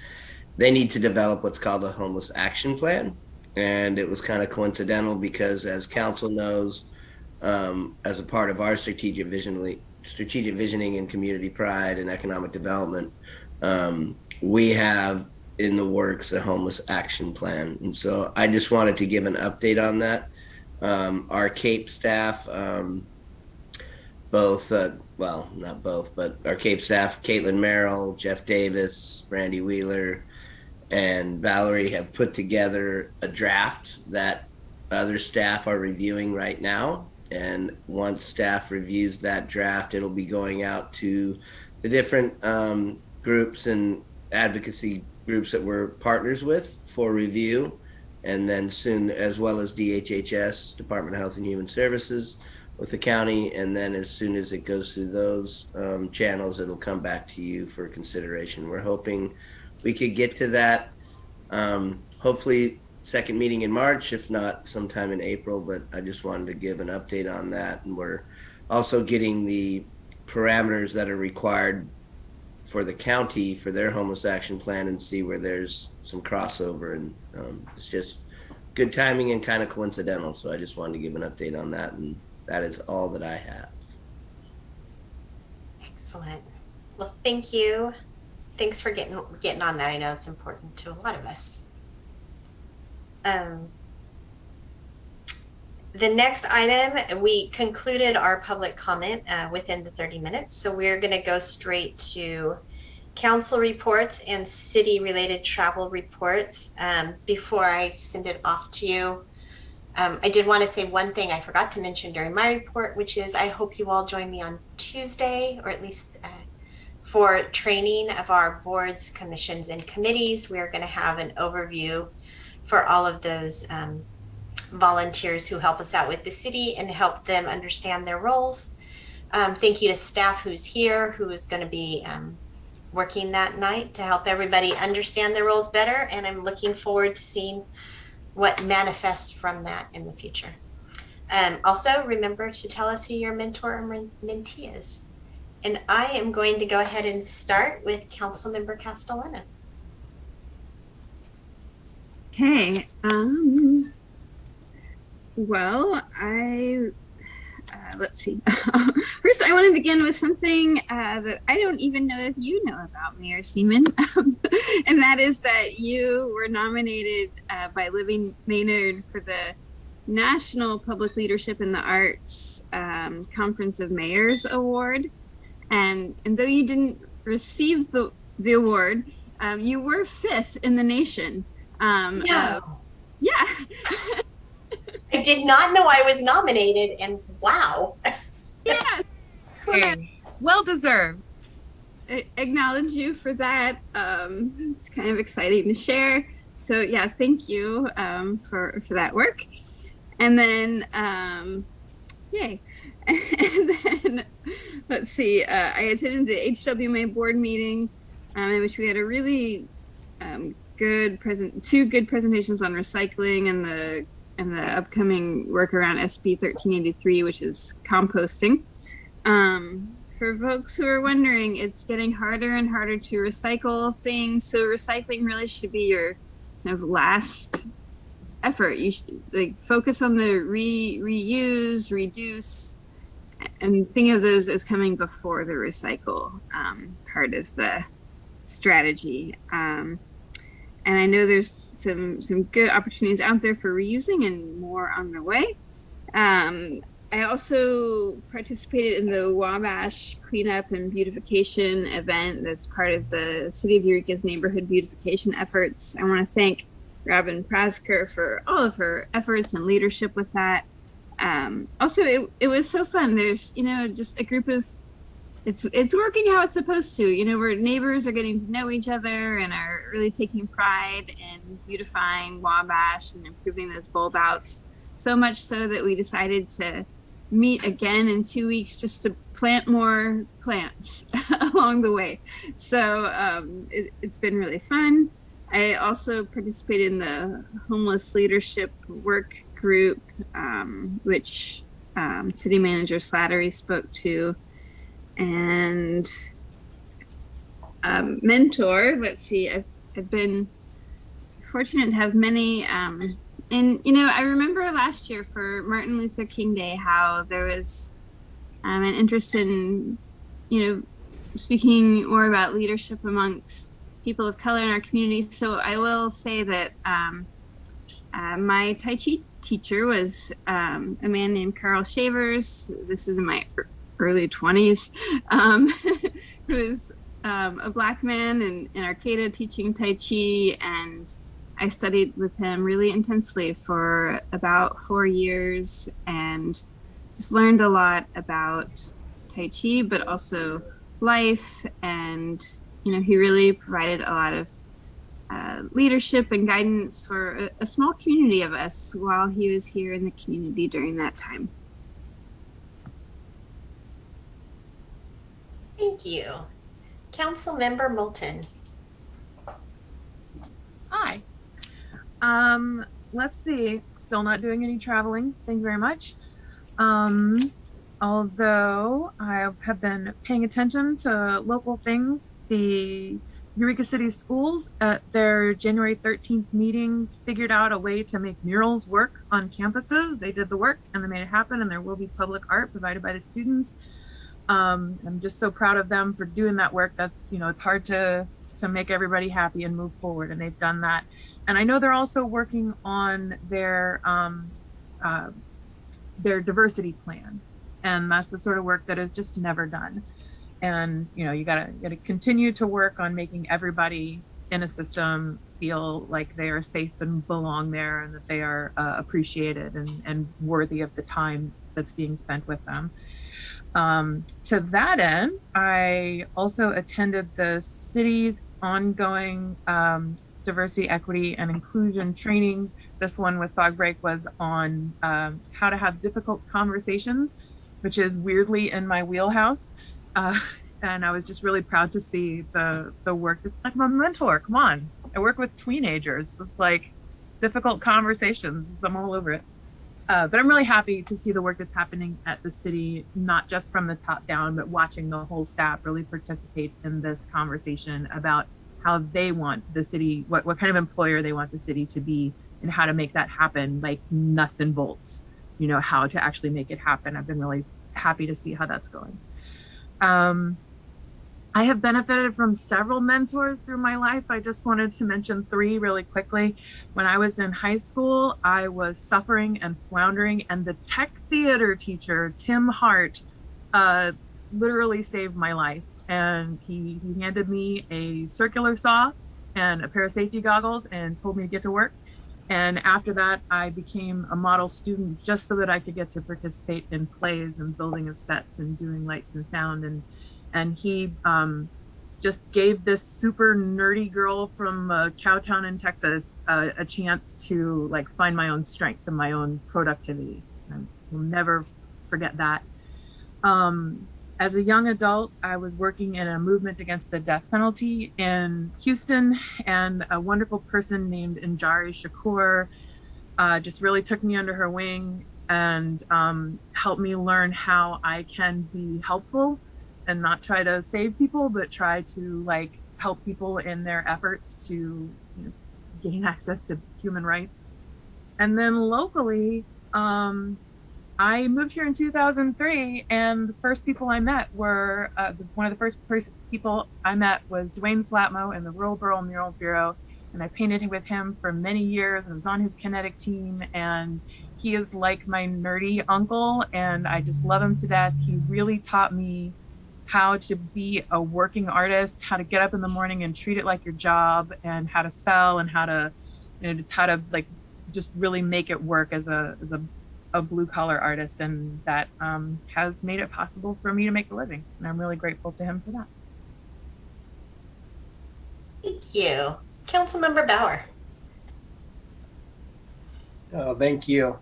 they need to develop what's called a homeless action plan. And it was kind of coincidental because, as council knows, as a part of our strategic visioning and community pride and economic development, we have in the works a homeless action plan. And so I just wanted to give an update on that. Our CAPE staff, both, well, not both, but our CAPE staff, Caitlin Merrill, Jeff Davis, Brandy Wheeler, and Valerie have put together a draft that other staff are reviewing right now. And once staff reviews that draft, it'll be going out to the different groups and advocacy groups that we're partners with for review. And then soon, as well as DHHS, Department of Health and Human Services, with the county. And then as soon as it goes through those channels, it'll come back to you for consideration. We're hoping we could get to that, hopefully second meeting in March, if not sometime in April, but I just wanted to give an update on that. And we're also getting the parameters that are required for the county for their homeless action plan and see where there's some crossover. And it's just good timing and kind of coincidental. So I just wanted to give an update on that. And that is all that I have. Excellent. Well, thank you. Thanks for getting on that. I know it's important to a lot of us. The next item, we concluded our public comment within the 30 minutes. So we're going to go straight to council reports and city related travel reports. Before I send it off to you, I did want to say one thing I forgot to mention during my report, which is I hope you all join me on Tuesday, or at least for training of our boards, commissions, and committees. We're going to have an overview for all of those volunteers who help us out with the city and help them understand their roles. Thank you to staff who's here, who is going to be working that night to help everybody understand their roles better. And I'm looking forward to seeing what manifests from that in the future. Also, remember to tell us who your mentor or mentee is. And I am going to go ahead and start with Councilmember Castellano. Okay. Well, let's see. First, I want to begin with something that I don't even know if you know about, Mayor Seaman, and that is that you were nominated by Living Maynard for the National Public Leadership in the Arts Conference of Mayors Award. And though you didn't receive the award, you were 5th in the nation. No. Yeah. I did not know I was nominated, and wow. Yeah. Hey, well deserved. I acknowledge you for that. It's kind of exciting to share. So yeah, thank you for that work. And then, yay. And then, let's see, I attended the HWMA board meeting in which we had a really two good presentations on recycling and the upcoming work around SB 1383, which is composting. For folks who are wondering, it's getting harder and harder to recycle things. So recycling really should be your kind of last effort. You should focus on the reuse, reduce, and think of those as coming before the recycle part of the strategy. And I know there's some good opportunities out there for reusing and more on the way. I also participated in the Wabash cleanup and beautification event that's part of the City of Eureka's neighborhood beautification efforts. I want to thank Robin Prasker for all of her efforts and leadership with that. Also, it was so fun. There's, just a group of, it's working how it's supposed to, where neighbors are getting to know each other and are really taking pride in beautifying Wabash and improving those bulb outs. So much so that we decided to meet again in 2 weeks just to plant more plants along the way. So it's been really fun. I also participated in the homeless leadership work group, which City Manager Slattery spoke to, and mentor. Let's see, I've been fortunate to have many. And I remember last year for Martin Luther King Day how there was an interest in speaking more about leadership amongst people of color in our community. So I will say that my Tai Chi teacher was a man named Carl Shavers. This is in my early 20s, who was a Black man in Arcata teaching Tai Chi, and I studied with him really intensely for about 4 years and just learned a lot about Tai Chi, but also life. And he really provided a lot of leadership and guidance for a small community of us while he was here in the community during that time. Thank you. Councilmember Moulton. Hi. Let's see. Still not doing any traveling. Thank you very much. Although I have been paying attention to local things, the Eureka City Schools at their January 13th meeting figured out a way to make murals work on campuses. They did the work and they made it happen, and there will be public art provided by the students. I'm just so proud of them for doing that work. That's, it's hard to make everybody happy and move forward, and they've done that. And I know they're also working on their diversity plan, and that's the sort of work that is just never done. And you gotta continue to work on making everybody in a system feel like they are safe and belong there, and that they are appreciated and worthy of the time that's being spent with them. To that end, I also attended the city's ongoing diversity, equity, and inclusion trainings. This one with Fog Break was on how to have difficult conversations, which is weirdly in my wheelhouse. And I was just really proud to see the work. It's like my mentor, come on. I work with teenagers. It's like difficult conversations. I'm all over it. But I'm really happy to see the work that's happening at the city, not just from the top down, but watching the whole staff really participate in this conversation about how they want the city, what kind of employer they want the city to be, and how to make that happen, like nuts and bolts, how to actually make it happen. I've been really happy to see how that's going. I have benefited from several mentors through my life. I just wanted to mention 3 really quickly. When I was in high school, I was suffering and floundering, and the tech theater teacher, Tim Hart, literally saved my life. And he handed me a circular saw and a pair of safety goggles and told me to get to work. And after that, I became a model student just so that I could get to participate in plays and building of sets and doing lights and sound. And he just gave this super nerdy girl from Cowtown in Texas a chance to find my own strength and my own productivity. I will never forget that. As a young adult, I was working in a movement against the death penalty in Houston, and a wonderful person named Injari Shakur just really took me under her wing and helped me learn how I can be helpful and not try to save people, but try to help people in their efforts to gain access to human rights. And then locally, I moved here in 2003, and the first people I met were, one of the first people I met was Dwayne Flatmo in the Rural Borough Mural Bureau, and I painted with him for many years and was on his kinetic team, and he is like my nerdy uncle, and I just love him to death. He really taught me how to be a working artist, how to get up in the morning and treat it like your job, and how to sell, and how to, just really make it work as a blue collar artist. And that has made it possible for me to make a living. And I'm really grateful to him for that. Thank you. Councilmember Bauer. Oh, thank you.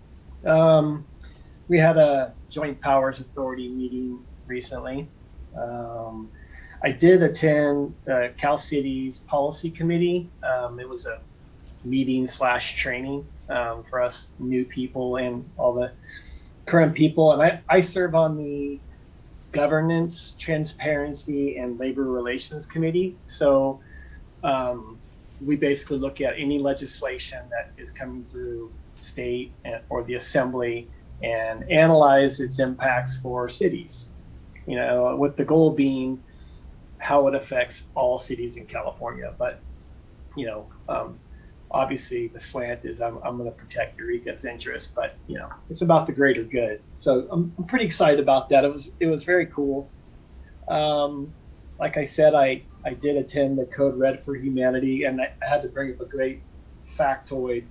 We had a Joint Powers Authority meeting recently. I did attend Cal City's policy committee. It was a meeting / training for us new people and all the current people, and I serve on the Governance, Transparency, and Labor Relations Committee. So we basically look at any legislation that is coming through state or the assembly and analyze its impacts for cities, you know, with the goal being how it affects all cities in California. But, you know, obviously the slant is I'm going to protect Eureka's interests, but, you know, it's about the greater good. So I'm pretty excited about that. It was very cool. Like I said, I did attend the Code Red for Humanity, and I had to bring up a great factoid.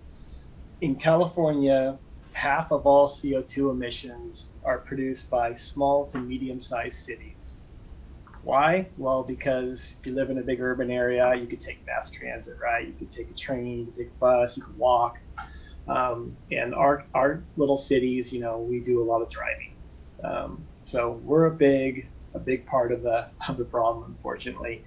In California, half of all CO2 emissions are produced by small to medium-sized cities. Why? Well, because if you live in a big urban area, you could take mass transit, right? You could take a train, you could take a bus, you could walk. And our little cities, you know, we do a lot of driving. So we're a big part of the problem, unfortunately.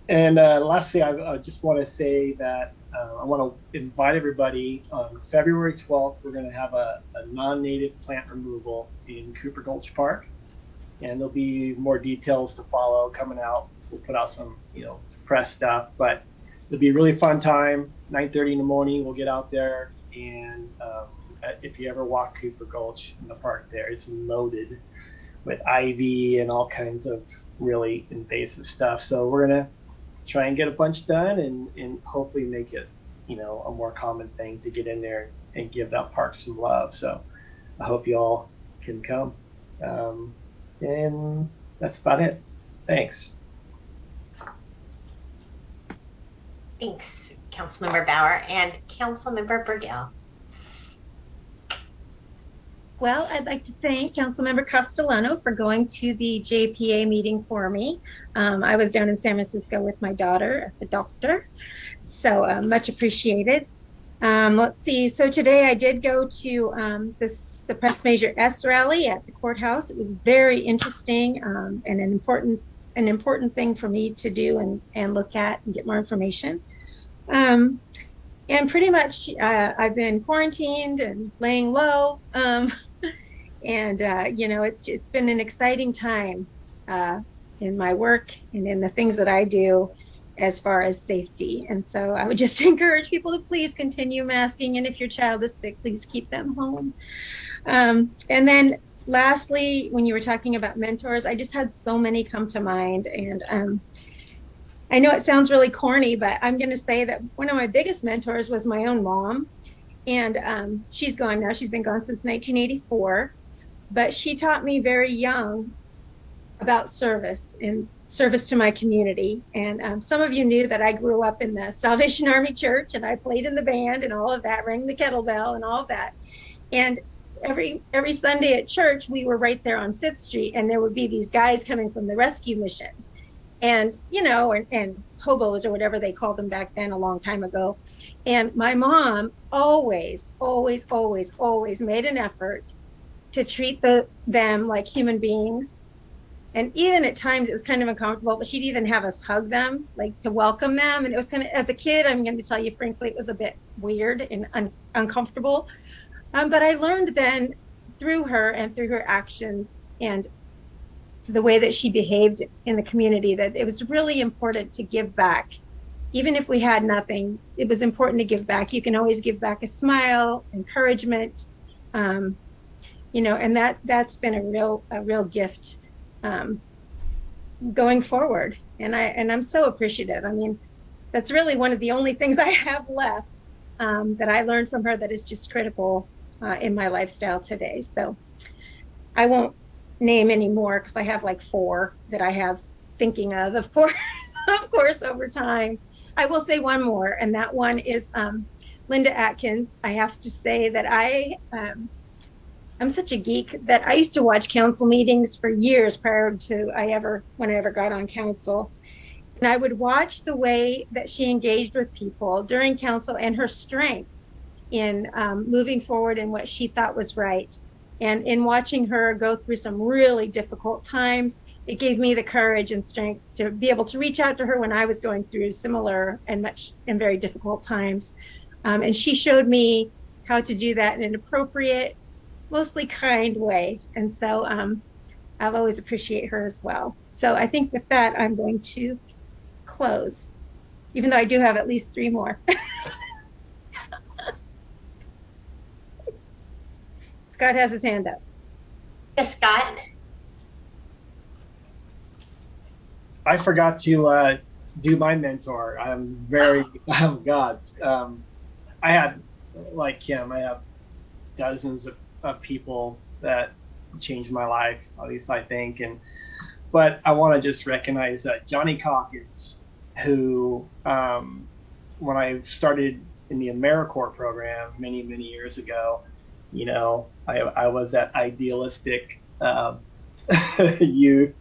Lastly, I just want to say that I want to invite everybody on February 12th. We're going to have a non-native plant removal in Cooper Gulch Park, and there'll be more details to follow coming out. We'll put out some, you know, press stuff, but it'll be a really fun time. 9:30 in the morning, we'll get out there, and if you ever walk Cooper Gulch in the park there, it's loaded with ivy and all kinds of really invasive stuff. So we're gonna try and get a bunch done and hopefully make it, you know, a more common thing to get in there and give that park some love. So I hope you all can come. And that's about it. Thanks. Thanks, Councilmember Bauer and Councilmember Burgell. Well, I'd like to thank Councilmember Castellano for going to the JPA meeting for me. I was down in San Francisco with my daughter at the doctor, so much appreciated. Let's see, so today I did go to the Suppress Measure S rally at the courthouse. It was very interesting and an important thing for me to do and look at and get more information. And pretty much I've been quarantined and laying low. And you know, it's been an exciting time in my work and in the things that I do as far as safety. And so I would just encourage people to please continue masking. And if your child is sick, please keep them home. And then lastly, when you were talking about mentors, I just had so many come to mind. And I know it sounds really corny, but I'm going to say that one of my biggest mentors was my own mom. And she's gone now. She's been gone since 1984. But she taught me very young about service and service to my community. And some of you knew that I grew up in the Salvation Army Church, and I played in the band and all of that, rang the kettlebell and all of that. And every Sunday at church, we were right there on 5th Street, and there would be these guys coming from the rescue mission. And, you know, and hobos or whatever they called them back then a long time ago. And my mom always made an effort to treat them like human beings. And even at times it was kind of uncomfortable, but she'd even have us hug them, like to welcome them. And it was kind of, as a kid, I'm going to tell you frankly, it was a bit weird and uncomfortable. But I learned then through her and through her actions and the way that she behaved in the community that it was really important to give back. Even if we had nothing, it was important to give back. You can always give back a smile, encouragement, you know, and that's been a real gift going forward. And I'm so appreciative. I mean, that's really one of the only things I have left that I learned from her that is just critical in my lifestyle today. So I won't name any more because I have like 4 that I have thinking of course, over time. I will say one more, and that one is Linda Atkins. I have to say that I'm such a geek that I used to watch council meetings for years prior to when I ever got on council. And I would watch the way that she engaged with people during council and her strength in moving forward in what she thought was right. And in watching her go through some really difficult times, it gave me the courage and strength to be able to reach out to her when I was going through similar and very difficult times. And she showed me how to do that in an appropriate, mostly kind way. And so I've always appreciated her as well. So I think with that, I'm going to close, even though I do have at least 3 more. Scott has his hand up. Yes, Scott. I forgot to do my mentor. I'm very, oh God. I have, like Kim, I have dozens of people that changed my life, at least I think. But I want to just recognize Johnny Calkins, who, when I started in the AmeriCorps program many, many years ago, you know, I was that idealistic youth.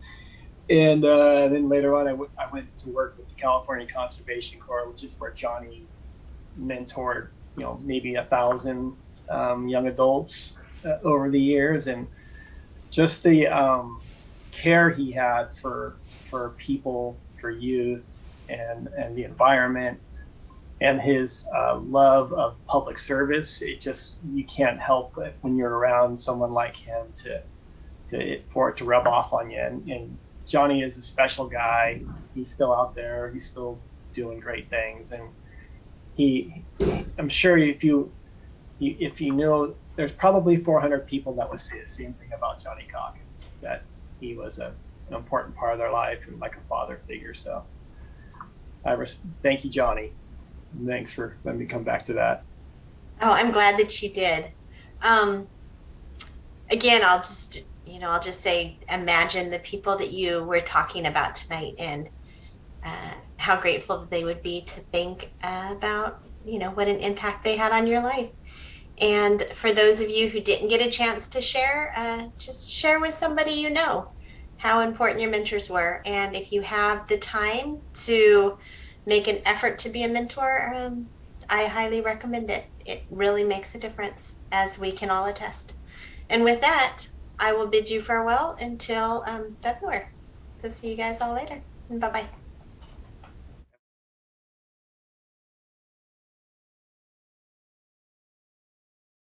And then later on, I went to work with the California Conservation Corps, which is where Johnny mentored, you know, maybe 1,000 young adults over the years. And just the care he had for people, for youth, and the environment, and his love of public service. It just, you can't help it when you're around someone like him for it to rub off on you. And Johnny is a special guy. He's still out there. He's still doing great things. And I'm sure if you know, there's probably 400 people that would say the same thing about Johnny Calkins, that he was an important part of their life and like a father figure. So thank you, Johnny. Thanks for letting me come back to that. Oh, I'm glad that you did. Again, I'll just say, imagine the people that you were talking about tonight, and how grateful that they would be to think about, you know, what an impact they had on your life. And for those of you who didn't get a chance to share, just share with somebody you know how important your mentors were. And if you have the time to make an effort to be a mentor, I highly recommend it. It really makes a difference, as we can all attest. And with that, I will bid you farewell until February. So see you guys all later. Bye-bye.